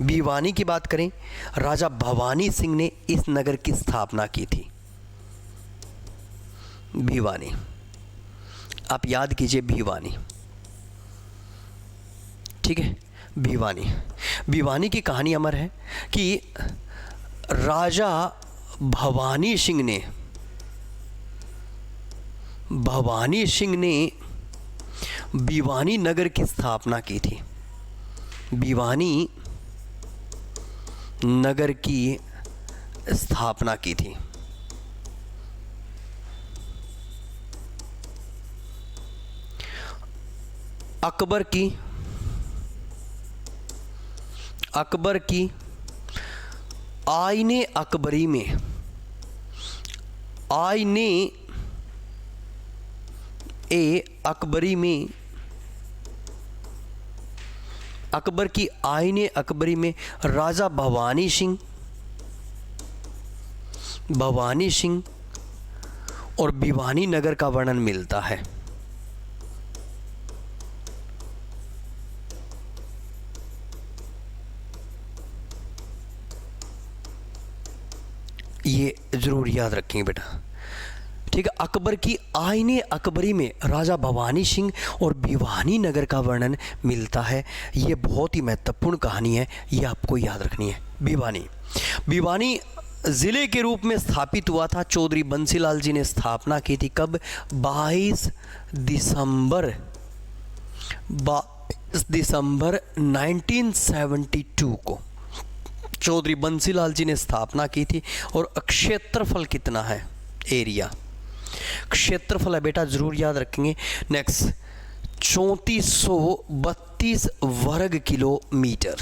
भिवानी की बात करें, राजा भवानी सिंह ने इस नगर की स्थापना की थी। भिवानी, आप याद कीजिए भिवानी, ठीक है। भिवानी की कहानी अमर है कि राजा भवानी सिंह ने भिवानी नगर की स्थापना की थी। भिवानी नगर की स्थापना की थी। अकबर की आईने अकबरी में अकबर की आईने अकबरी में राजा भवानी सिंह और भिवानी नगर का वर्णन मिलता है। ये ज़रूर याद रखेंगे बेटा, ठीक है। अकबर की आईने अकबरी में राजा भवानी सिंह और भिवानी नगर का वर्णन मिलता है। ये बहुत ही महत्वपूर्ण कहानी है, ये आपको याद रखनी है। भिवानी ज़िले के रूप में स्थापित हुआ था। चौधरी बंसीलाल जी ने स्थापना की थी। कब? 22 दिसंबर 1972 को चौधरी बंसीलाल जी ने स्थापना की थी। और क्षेत्रफल कितना है? एरिया, क्षेत्रफल है बेटा, ज़रूर याद रखेंगे। नेक्स्ट, 3432 वर्ग किलोमीटर,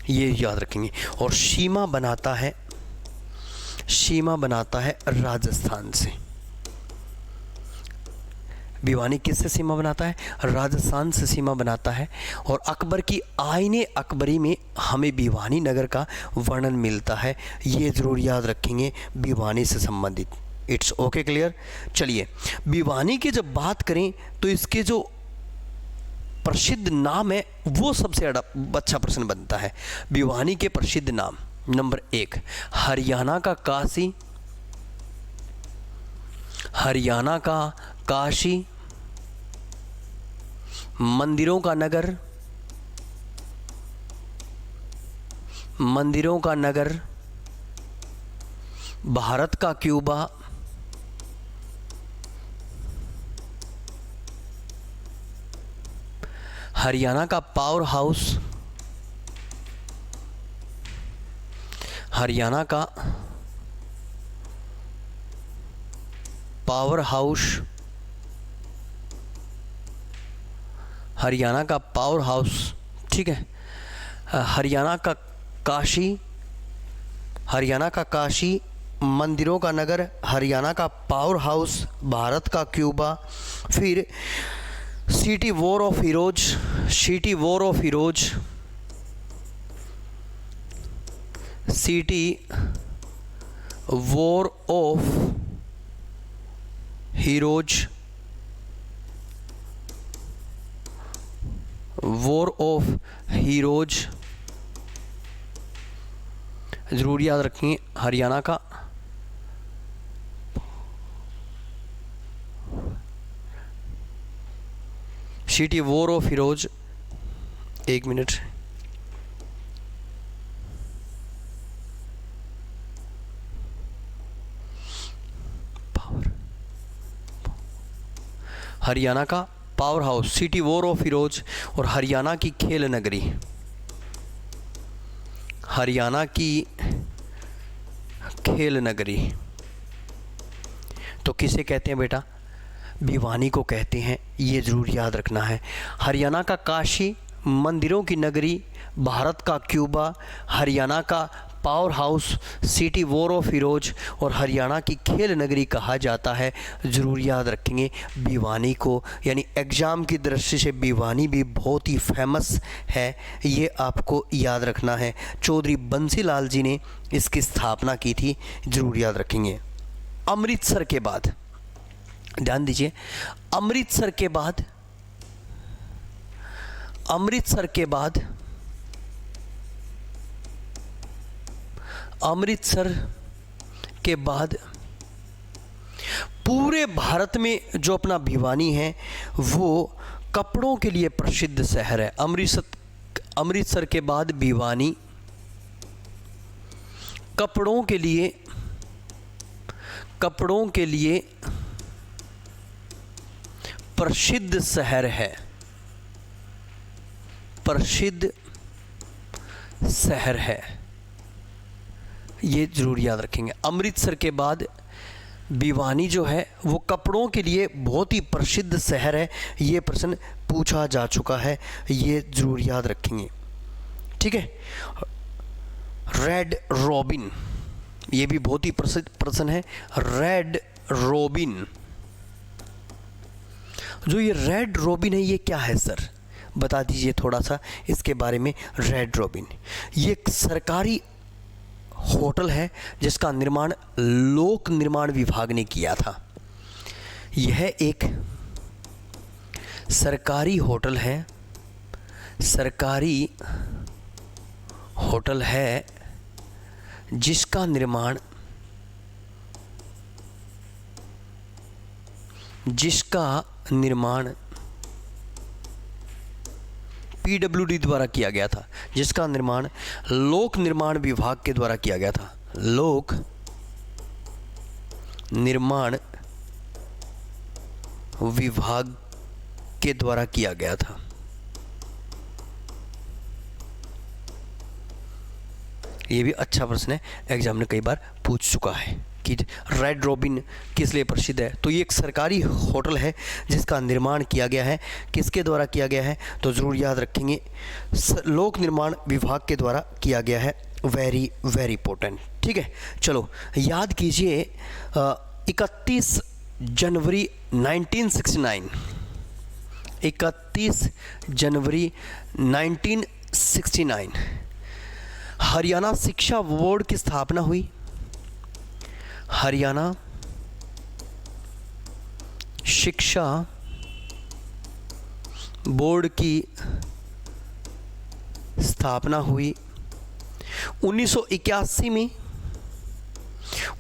ये याद रखेंगे। और सीमा बनाता है राजस्थान से। भिवानी किससे सीमा बनाता है? राजस्थान से सीमा बनाता है। और अकबर की आईने अकबरी में हमें भिवानी नगर का वर्णन मिलता है, ये ज़रूर याद रखेंगे भिवानी से संबंधित। It's okay, clear. चलिए भिवानी की जब बात करें तो इसके जो प्रसिद्ध नाम है वो सबसे अच्छा प्रश्न बनता है। भिवानी के प्रसिद्ध नाम, नंबर 1 हरियाणा का काशी, हरियाणा का काशी, मंदिरों का नगर, मंदिरों का नगर, भारत का क्यूबा, हरियाणा का पावर हाउस, हरियाणा का पावर हाउस, हरियाणा का पावर हाउस, ठीक है। हरियाणा का काशी, हरियाणा का काशी, मंदिरों का नगर, हरियाणा का पावर हाउस, भारत का क्यूबा, फिर city war of heroes, city war of heroes, city war of heroes, war of heroes, जरूर याद रखेंगे हरियाणा का। सिटी वॉर ऑफ हीरोज, एक मिनट, हरियाणा का power house, city war of heroes और हरियाणा की खेल नगरी, हरियाणा की खेल नगरी तो किसे कहते हैं बेटा? भिवानी को कहते हैं, ये ज़रूर याद रखना है। हरियाणा का काशी, मंदिरों की नगरी, भारत का क्यूबा, हरियाणा का power house, city war of heroes और हरियाणा की खेल नगरी कहा जाता है। ज़रूर याद रखेंगे भिवानी को, यानी एग्ज़ाम की दृष्टि से भिवानी भी बहुत ही फेमस है, ये आपको याद रखना है। चौधरी बंसीलाल जी ने इसकी स्थापना की थी, ज़रूर याद रखेंगे। अमृतसर के बाद, ध्यान दीजिए, अमृतसर के बाद, अमृतसर के बाद, अमृतसर के बाद पूरे भारत में जो अपना भिवानी है वो कपड़ों के लिए प्रसिद्ध शहर है। अमृतसर के बाद भिवानी कपड़ों के लिए प्रसिद्ध शहर है, प्रसिद्ध शहर है, ये ज़रूर याद रखेंगे। अमृतसर के बाद भिवानी जो है वो कपड़ों के लिए बहुत ही प्रसिद्ध शहर है, ये प्रश्न पूछा जा चुका है, ये ज़रूर याद रखेंगे। ठीक है। रेड रॉबिन, ये भी बहुत ही प्रसिद्ध प्रश्न है। रेड रॉबिन, जो ये रेड रॉबिन है ये क्या है सर, बता दीजिए थोड़ा सा इसके बारे में। रेड रॉबिन ये एक सरकारी होटल है जिसका निर्माण लोक निर्माण विभाग ने किया था। यह एक सरकारी होटल है, सरकारी होटल है जिसका निर्माण PWD द्वारा किया गया था, जिसका निर्माण लोक निर्माण विभाग के द्वारा किया गया था। लोक निर्माण विभाग के द्वारा किया गया था। ये भी अच्छा प्रश्न है, एग्जाम ने कई बार पूछ चुका है कि रेड रॉबिन किस लिए प्रसिद्ध है। तो ये एक सरकारी होटल है जिसका निर्माण किया गया है, किसके द्वारा किया गया है, तो ज़रूर याद रखेंगे लोक निर्माण विभाग के द्वारा किया गया है। Very very important. ठीक है, चलो याद कीजिए 31 जनवरी 1969, 31 जनवरी 1969 हरियाणा शिक्षा बोर्ड की स्थापना हुई। हरियाणा शिक्षा बोर्ड की स्थापना हुई 1981 में।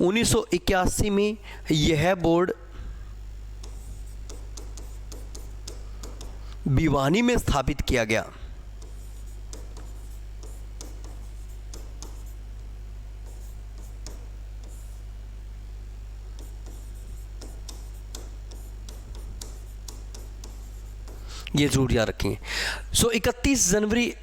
1981 में यह बोर्ड भिवानी में स्थापित किया गया। ये जरूर याद रखेंगे। 31 जनवरी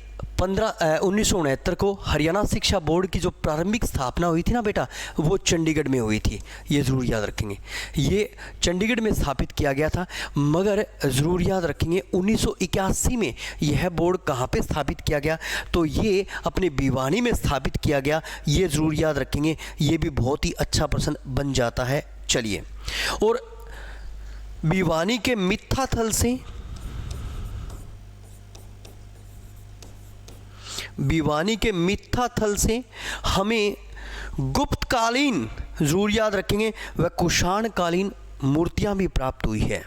1969 को हरियाणा शिक्षा बोर्ड की जो प्रारंभिक स्थापना हुई थी ना बेटा, वो चंडीगढ़ में हुई थी। ये ज़रूर याद रखेंगे, ये चंडीगढ़ में स्थापित किया गया था। मगर ज़रूर याद रखेंगे 1981 में यह बोर्ड कहाँ पे स्थापित किया गया, तो ये अपने भिवानी में स्थापित किया गया। ये ज़रूर याद रखेंगे, ये भी बहुत ही अच्छा प्रश्न बन जाता है। चलिए, और भिवानी के मित्थाथल से, भिवानी के मित्थाथल से हमें गुप्त कालीन, जरूर याद रखेंगे, व कुषाण कालीन मूर्तियां भी प्राप्त हुई है।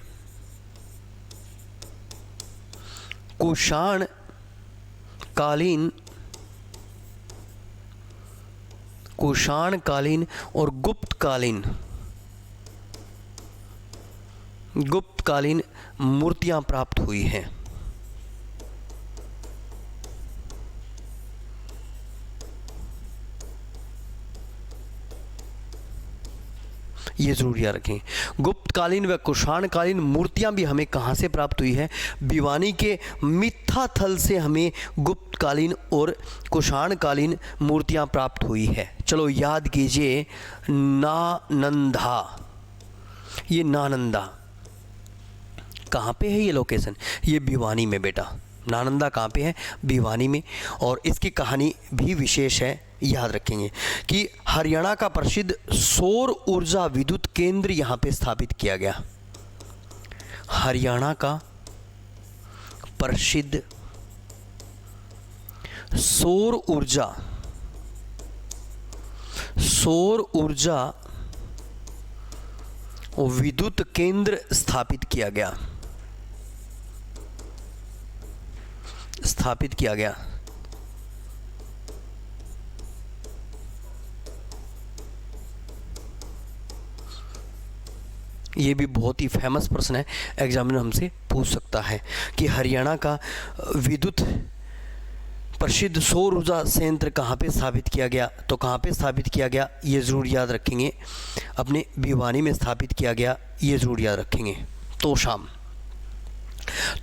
कुषाण कालीन और गुप्त कालीन मूर्तियां प्राप्त हुई हैं। ये जरूर याद रखें, गुप्तकालीन व कुषाणकालीन मूर्तियां भी हमें कहाँ से प्राप्त हुई है? भिवानी के मिथ्याथल से हमें गुप्तकालीन और कुषाणकालीन मूर्तियां प्राप्त हुई है। चलो याद कीजिए, नालंदा, ये नालंदा कहाँ पे है? ये लोकेशन ये भिवानी में बेटा। नालंदा कहाँ पे है? भिवानी में। और इसकी कहानी भी विशेष है, याद रखेंगे कि हरियाणा का प्रसिद्ध सौर ऊर्जा विद्युत केंद्र यहाँ पे स्थापित किया गया। हरियाणा का प्रसिद्ध सौर ऊर्जा विद्युत केंद्र स्थापित किया गया। ये भी बहुत ही फेमस प्रश्न है, एग्जामिनर हमसे पूछ सकता है कि हरियाणा का विद्युत प्रसिद्ध सौर ऊर्जा संयंत्र कहाँ पे स्थापित किया गया? तो कहाँ पे स्थापित किया गया ये ज़रूर याद रखेंगे, अपने भिवानी में स्थापित किया गया, ये ज़रूर याद रखेंगे।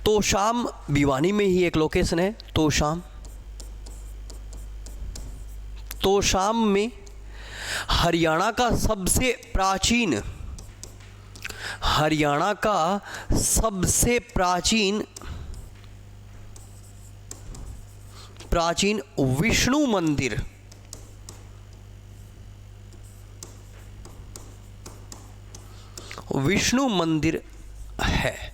तोशाम भिवानी में ही एक लोकेशन है। तोशाम में हरियाणा का सबसे प्राचीन विष्णु मंदिर है।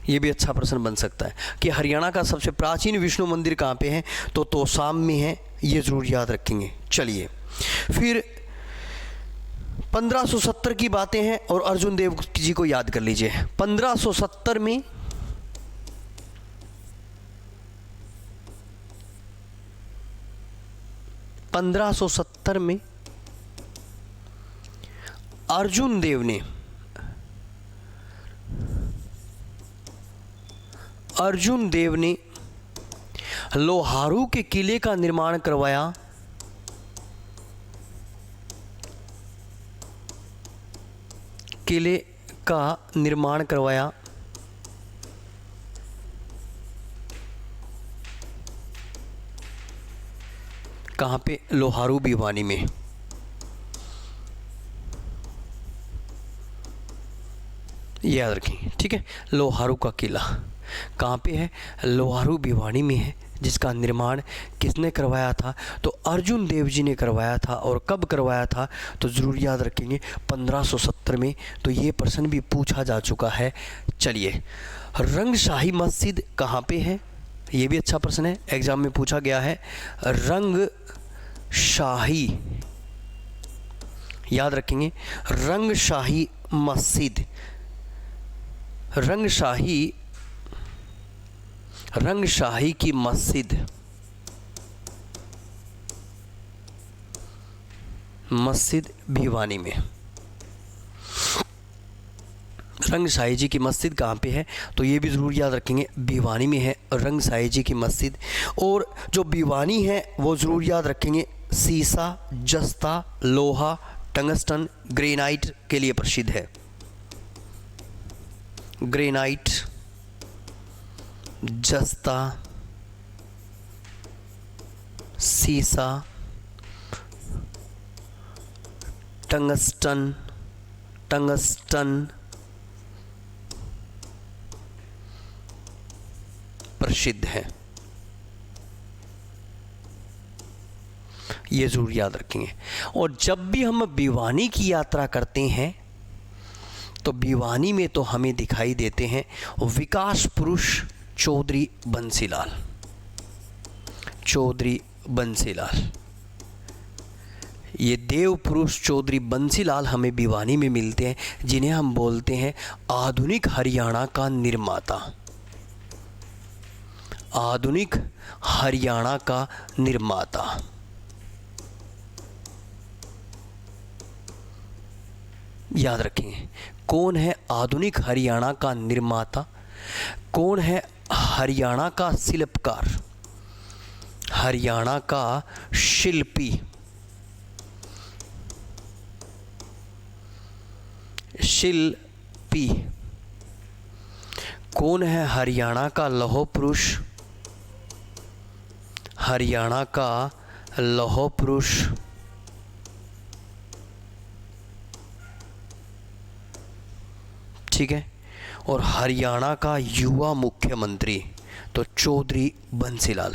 ये भी अच्छा प्रश्न बन सकता है कि हरियाणा का सबसे प्राचीन विष्णु मंदिर कहाँ पे है? तो तोशाम में है, ये ज़रूर याद रखेंगे। चलिए फिर 1570 की बातें हैं और अर्जुन देव जी को याद कर लीजिए। 1570 में अर्जुन देव ने लोहारू के किले का निर्माण करवाया। कहाँ पे? लोहारू भिवानी में। याद रखें, ठीक है। लोहारू का किला कहाँ पे है? लोहारू भिवानी में है, जिसका निर्माण किसने करवाया था? तो अर्जुन देव जी ने करवाया था। और कब करवाया था? तो ज़रूर याद रखेंगे 1570 में। तो ये प्रश्न भी पूछा जा चुका है। चलिए, रंगशाही मस्जिद कहाँ पे है? ये भी अच्छा प्रश्न है, एग्जाम में पूछा गया है। रंगशाही, याद रखेंगे, रंगशाही मस्जिद, रंगशाही की मस्जिद भिवानी में। रंगशाही जी की मस्जिद कहाँ पे है? तो ये भी ज़रूर याद रखेंगे, भिवानी में है रंगशाही जी की मस्जिद। और जो भिवानी है वो ज़रूर याद रखेंगे, सीसा, जस्ता, लोहा, टंगस्टन, ग्रेनाइट के लिए प्रसिद्ध है। ग्रेनाइट, जस्ता, सीसा, टंगस्टन प्रसिद्ध है। ये जरूर याद रखेंगे। और जब भी हम भिवानी की यात्रा करते हैं तो भिवानी में तो हमें दिखाई देते हैं विकास पुरुष चौधरी बंसीलाल। ये देव पुरुष चौधरी बंसीलाल हमें भिवानी में मिलते हैं, जिन्हें हम बोलते हैं आधुनिक हरियाणा का निर्माता। आधुनिक हरियाणा का निर्माता। याद रखेंगे, कौन है आधुनिक हरियाणा का निर्माता, कौन है हरियाणा का शिल्पकार, हरियाणा का शिल्पी, शिल्पी। कौन है हरियाणा का लौह पुरुष, हरियाणा का लौह पुरुष, ठीक है। और हरियाणा का युवा मुख्यमंत्री तो चौधरी बंसीलाल,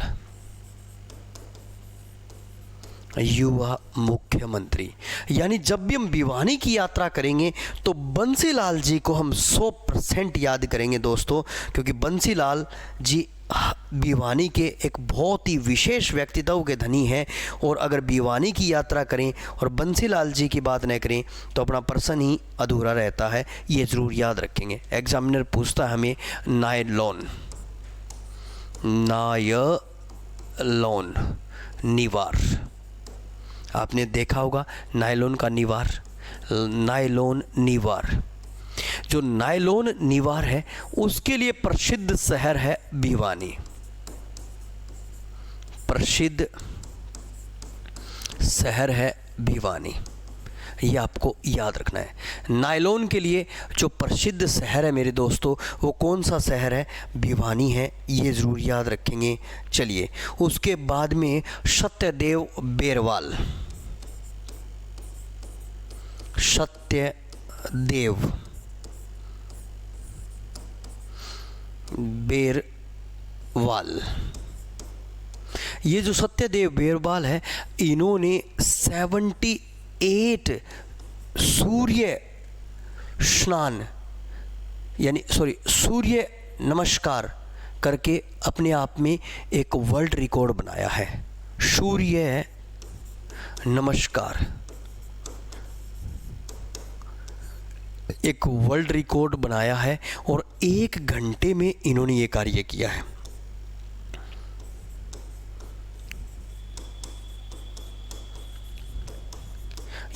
युवा मुख्यमंत्री। यानी जब भी हम भिवानी की यात्रा करेंगे तो बंसीलाल जी को हम 100% याद करेंगे दोस्तों, क्योंकि बंसीलाल जी भिवानी के एक बहुत ही विशेष व्यक्तित्व के धनी हैं। और अगर भिवानी की यात्रा करें और बंसीलाल जी की बात न करें तो अपना पर्सन ही अधूरा रहता है, ये ज़रूर याद रखेंगे। एग्जामिनर पूछता है हमें नायलॉन, नायलॉन निवार, आपने देखा होगा नायलॉन का निवार, नायलॉन निवार। जो नायलॉन निवार है उसके लिए प्रसिद्ध शहर है भिवानी, प्रसिद्ध शहर है भिवानी, ये आपको याद रखना है। नायलॉन के लिए जो प्रसिद्ध शहर है मेरे दोस्तों, वो कौन सा शहर है? भिवानी है, ये ज़रूर याद रखेंगे। चलिए, उसके बाद में सत्यदेव बेरवाल, सत्यदेव बेरवाल। ये जो सत्यदेव बेरवाल है, इन्होंने 78 सूर्य स्नान यानी सूर्य नमस्कार करके अपने आप में एक वर्ल्ड रिकॉर्ड बनाया है। सूर्य नमस्कार एक वर्ल्ड रिकॉर्ड बनाया है और 1 घंटे में इन्होंने ये कार्य किया है।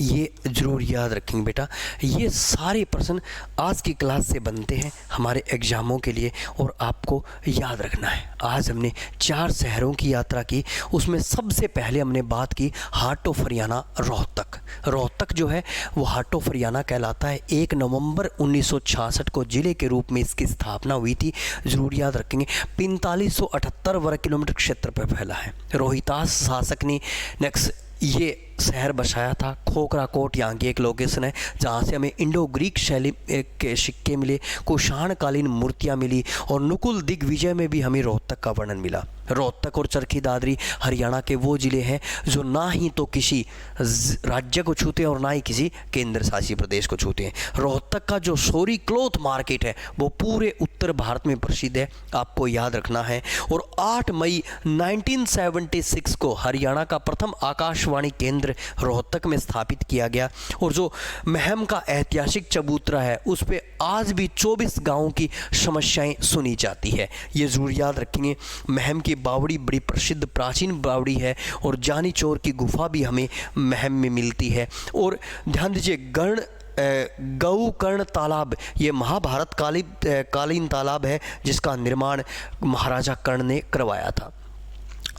ये ज़रूर याद रखेंगे बेटा। ये सारे प्रश्न आज की क्लास से बनते हैं हमारे एग्ज़ामों के लिए और आपको याद रखना है। आज हमने 4 शहरों की यात्रा की, उसमें सबसे पहले हमने बात की हार्ट ऑफ हरियाणा रोहतक। रोहतक जो है वो हार्ट ऑफ हरियाणा कहलाता है। 1 नवंबर 1966 को ज़िले के रूप में इसकी स्थापना हुई थी। ज़रूर याद रखेंगे। 4578 वर्ग किलोमीटर क्षेत्र पर फैला है। रोहितास शासक ने नेक्स्ट ये शहर बसाया था। खोखरा कोट यहाँ की एक लोकेशन है जहाँ से हमें इंडो ग्रीक शैली के सिक्के मिले, कुषाण कालीन मूर्तियाँ मिली और नुकुल दिग्विजय में भी हमें रोहतक का वर्णन मिला। रोहतक और चरखी दादरी हरियाणा के वो ज़िले हैं जो ना ही तो किसी राज्य को छूते हैं और ना ही किसी केंद्र शासित प्रदेश को छूते हैं। रोहतक का जो सोरी क्लॉथ मार्केट है वो पूरे उत्तर भारत में प्रसिद्ध है, आपको याद रखना है। और 8 मई 1976 को हरियाणा का प्रथम आकाशवाणी केंद्र रोहतक में स्थापित किया गया। और जो महम का ऐतिहासिक चबूतरा है उस पर आज भी 24 गाँवों की समस्याएँ सुनी जाती है, ये ज़रूर याद रखेंगे। महम की बावड़ी बड़ी प्रसिद्ध प्राचीन बावड़ी है और जानी चोर की गुफा भी हमें महम में मिलती है। और ध्यान दीजिए, गौकर्ण तालाब, ये महाभारत कालीन तालाब है जिसका निर्माण महाराजा कर्ण ने करवाया था।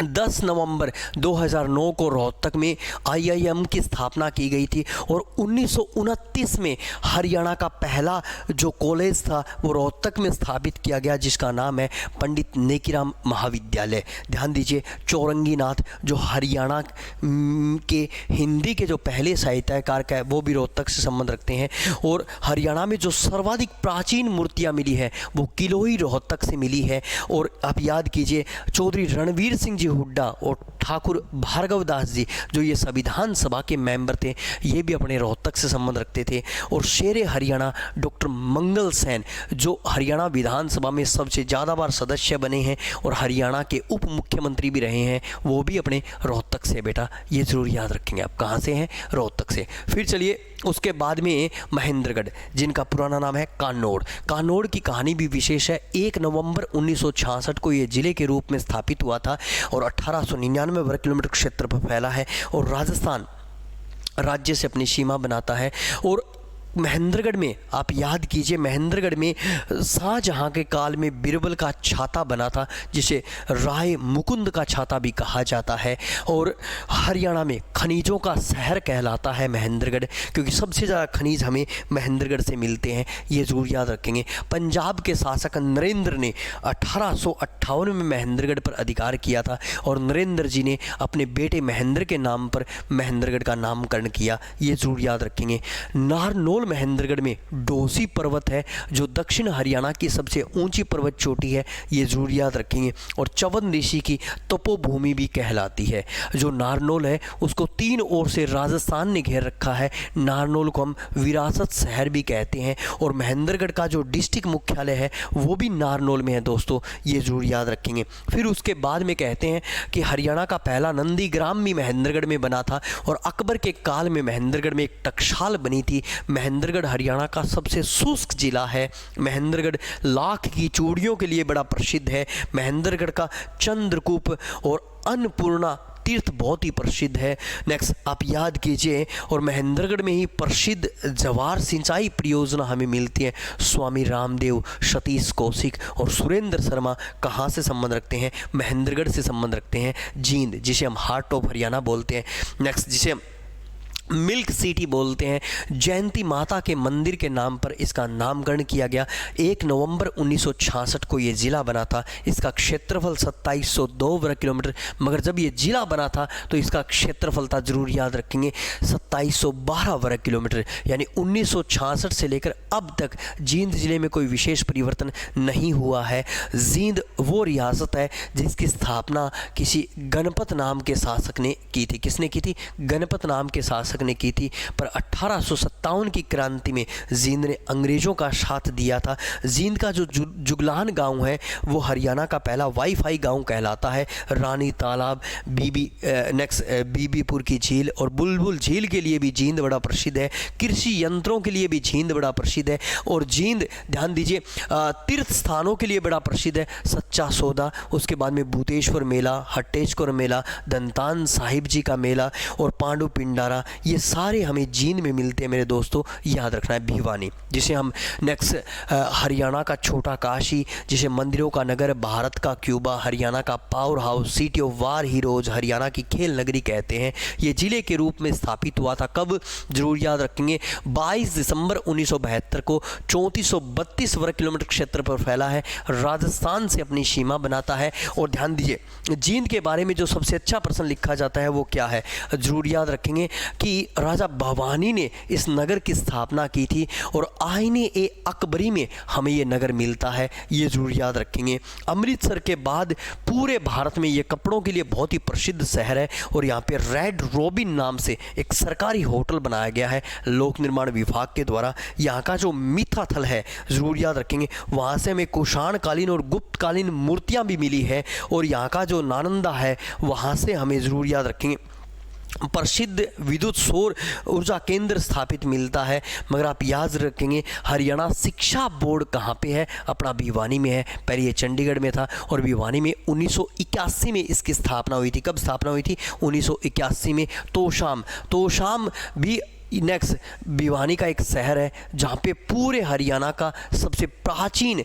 10 नवंबर 2009 को रोहतक में IIM की स्थापना की गई थी और 1929 में हरियाणा का पहला जो कॉलेज था वो रोहतक में स्थापित किया गया जिसका नाम है पंडित नेकीराम महाविद्यालय। ध्यान दीजिए, चौरंगीनाथ जो हरियाणा के हिंदी के जो पहले साहित्यकार का है वो भी रोहतक से संबंध रखते हैं। और हरियाणा में जो सर्वाधिक प्राचीन मूर्तियाँ मिली है वो किलोई रोहतक से मिली है। और आप याद कीजिए, चौधरी रणवीर सिंह जी हुड्डा और ठाकुर भार्गव दास जी जो ये संविधान सभा के मेंबर थे, ये भी अपने रोहतक से संबंध रखते थे। और शेरे हरियाणा डॉक्टर मंगल सेन जो हरियाणा विधानसभा में सबसे ज़्यादा बार सदस्य बने हैं और हरियाणा के उप मुख्यमंत्री भी रहे हैं, वो भी अपने रोहतक से। बेटा ये ज़रूर याद रखेंगे आप, कहाँ से हैं? रोहतक से। फिर चलिए उसके बाद में महेंद्रगढ़, जिनका पुराना नाम है कानौड़। कानौड़ की कहानी भी विशेष है। 1 नवंबर 1966 को ये ज़िले के रूप में स्थापित हुआ था और 1899 वर्ग किलोमीटर क्षेत्र पर फैला है और राजस्थान राज्य से अपनी सीमा बनाता है। और महेंद्रगढ़ में आप याद कीजिए, महेंद्रगढ़ में शाहजहाँ के काल में बीरबल का छाता बना था, जिसे राय मुकुंद का छाता भी कहा जाता है। और हरियाणा में खनिजों का शहर कहलाता है महेंद्रगढ़, क्योंकि सबसे ज़्यादा खनिज हमें महेंद्रगढ़ से मिलते हैं, ये ज़रूर याद रखेंगे। पंजाब के शासक नरेंद्र ने 1858 में महेंद्रगढ़ पर अधिकार किया था और नरेंद्र जी ने अपने बेटे महेंद्र के नाम पर महेंद्रगढ़ का नामकरण किया, ये ज़रूर याद रखेंगे। नारनौल महेंद्रगढ़ में डोसी पर्वत है जो दक्षिण हरियाणा की सबसे ऊंची पर्वत चोटी है, ये जरूर याद रखेंगे। और चवन ऋषि की तपोभूमि भी कहलाती है। जो नारनौल है उसको 3 ओर से राजस्थान ने घेर रखा है। नारनौल को हम विरासत शहर भी कहते हैं। और महेंद्रगढ़ का जो डिस्ट्रिक्ट मुख्यालय है वो भी नारनौल में है दोस्तों, ये जरूर याद रखेंगे। फिर उसके बाद में कहते हैं कि हरियाणा का पहला नंदीग्राम भी महेंद्रगढ़ में बना था और अकबर के काल में महेंद्रगढ़ में एक टकसाल बनी थी। महेंद्रगढ़ हरियाणा का सबसे शुष्क जिला है। महेंद्रगढ़ लाख की चूड़ियों के लिए बड़ा प्रसिद्ध है। महेंद्रगढ़ का चंद्रकूप और अन्नपूर्णा तीर्थ बहुत ही प्रसिद्ध है। नेक्स्ट आप याद कीजिए, और महेंद्रगढ़ में ही प्रसिद्ध जवार सिंचाई परियोजना हमें मिलती है। स्वामी रामदेव, सतीश कौशिक और सुरेंद्र शर्मा कहाँ से संबंध रखते हैं? महेंद्रगढ़ से संबंध रखते हैं। जींद, जिसे हम हार्ट ऑफ हरियाणा बोलते हैं। नेक्स्ट जिसे हम मिल्क सिटी बोलते हैं, जयंती माता के मंदिर के नाम पर इसका नामकरण किया गया। 1 नवंबर 1966 को ये ज़िला बना था। इसका क्षेत्रफल 2702 वर्ग किलोमीटर, मगर जब ये ज़िला बना था तो इसका क्षेत्रफल था, जरूर याद रखेंगे, 2712 वर्ग किलोमीटर। यानी 1966 से लेकर अब तक जींद ज़िले में कोई विशेष परिवर्तन नहीं हुआ है। जींद वो रियासत है जिसकी स्थापना किसी गणपत नाम के शासक ने की थी। किसने की थी? गणपत नाम के शासक ने की थी। पर 1857 की क्रांति में जींद ने अंग्रेजों का साथ दिया था। जींद का जो जुगलान गांव है वो हरियाणा का पहला वाईफाई गांव कहलाता है। रानी तालाब, बीबीपुर की झील और बुलबुल झील के लिए भी जींद बड़ा प्रसिद्ध है। कृषि यंत्रों के लिए भी जींद बड़ा प्रसिद्ध है। और जींद, ध्यान दीजिए, तीर्थ स्थानों के लिए बड़ा प्रसिद्ध है। सच्चा सौदा, उसके बाद में भूतेश्वर मेला, हट्टेश्वर मेला, दंतान साहिब जी का मेला और पांडु पिंडारा, ये सारे हमें जींद में मिलते हैं मेरे दोस्तों, याद रखना है। भिवानी, जिसे हम नेक्स्ट हरियाणा का छोटा काशी, जिसे मंदिरों का नगर, भारत का क्यूबा, हरियाणा का power house, city of war heroes, Haryana की खेल नगरी कहते हैं। ये जिले के रूप में स्थापित हुआ था। कब? जरूर याद रखेंगे, 22 दिसंबर 1972 को। 3432 वर्ग किलोमीटर क्षेत्र पर फैला है। राजस्थान से अपनी सीमा बनाता है। और ध्यान दीजिए, जींद के बारे में जो सबसे अच्छा प्रश्न लिखा जाता है वो क्या है? जरूर याद रखेंगे कि राजा भवानी ने इस नगर की स्थापना की थी और आईने ए अकबरी में हमें ये नगर मिलता है, ये जरूर याद रखेंगे। अमृतसर के बाद पूरे भारत में ये कपड़ों के लिए बहुत ही प्रसिद्ध शहर है और यहाँ पे रेड रॉबिन नाम से एक सरकारी होटल बनाया गया है लोक निर्माण विभाग के द्वारा। यहाँ का जो मिथा थल है जरूर याद रखेंगे, वहाँ से हमें कुषाण कालीन और गुप्त कालीन मूर्तियाँ भी मिली है। और यहाँ का जो नालंदा है वहाँ से हमें ज़रूर याद रखेंगे प्रसिद्ध विद्युत सौर ऊर्जा केंद्र स्थापित मिलता है। मगर आप याद रखेंगे हरियाणा शिक्षा बोर्ड कहाँ पे है? अपना भिवानी में है। पहले ये चंडीगढ़ में था और भिवानी में 1981 में इसकी स्थापना हुई थी। कब स्थापना हुई थी? 1981 में। तोशाम भी नेक्स्ट भिवानी का एक शहर है जहाँ पे पूरे हरियाणा का सबसे प्राचीन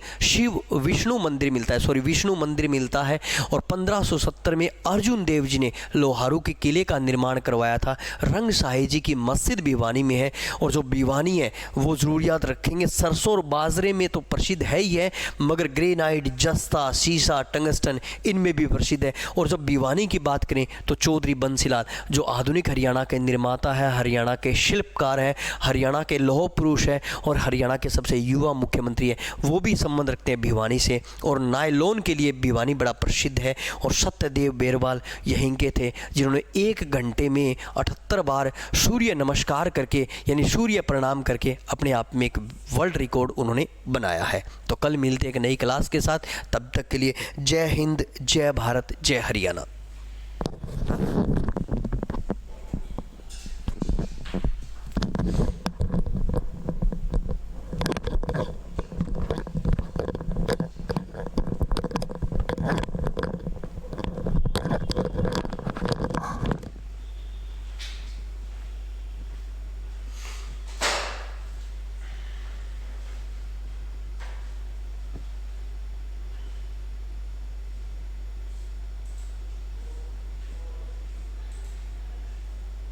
विष्णु मंदिर मिलता है। और 1570 में अर्जुन देव जी ने लोहारू के किले का निर्माण करवाया था। रंग शाही जी की मस्जिद भिवानी में है। और जो भिवानी है वो जरूर याद रखेंगे, सरसों और बाजरे में तो प्रसिद्ध है ही है, मगर ग्रेनाइट, जस्ता, शीशा, टंगस्टन इनमें भी प्रसिद्ध है। और जब भिवानी की बात करें तो चौधरी बंसीलाल जो आधुनिक हरियाणा के निर्माता है, हरियाणा के शिल्पकार हैं, हरियाणा के लौह पुरुष हैं और हरियाणा के सबसे युवा मुख्यमंत्री हैं, वो भी संबंध रखते हैं भिवानी से। और नायलॉन के लिए भिवानी बड़ा प्रसिद्ध है। और सत्यदेव बेरवाल यहीं के थे जिन्होंने 1 घंटे में 78 बार सूर्य नमस्कार करके यानी सूर्य प्रणाम करके अपने आप में एक वर्ल्ड रिकॉर्ड उन्होंने बनाया है। तो कल मिलते हैं एक नई क्लास के साथ, तब तक के लिए जय हिंद, जय भारत, जय हरियाणा।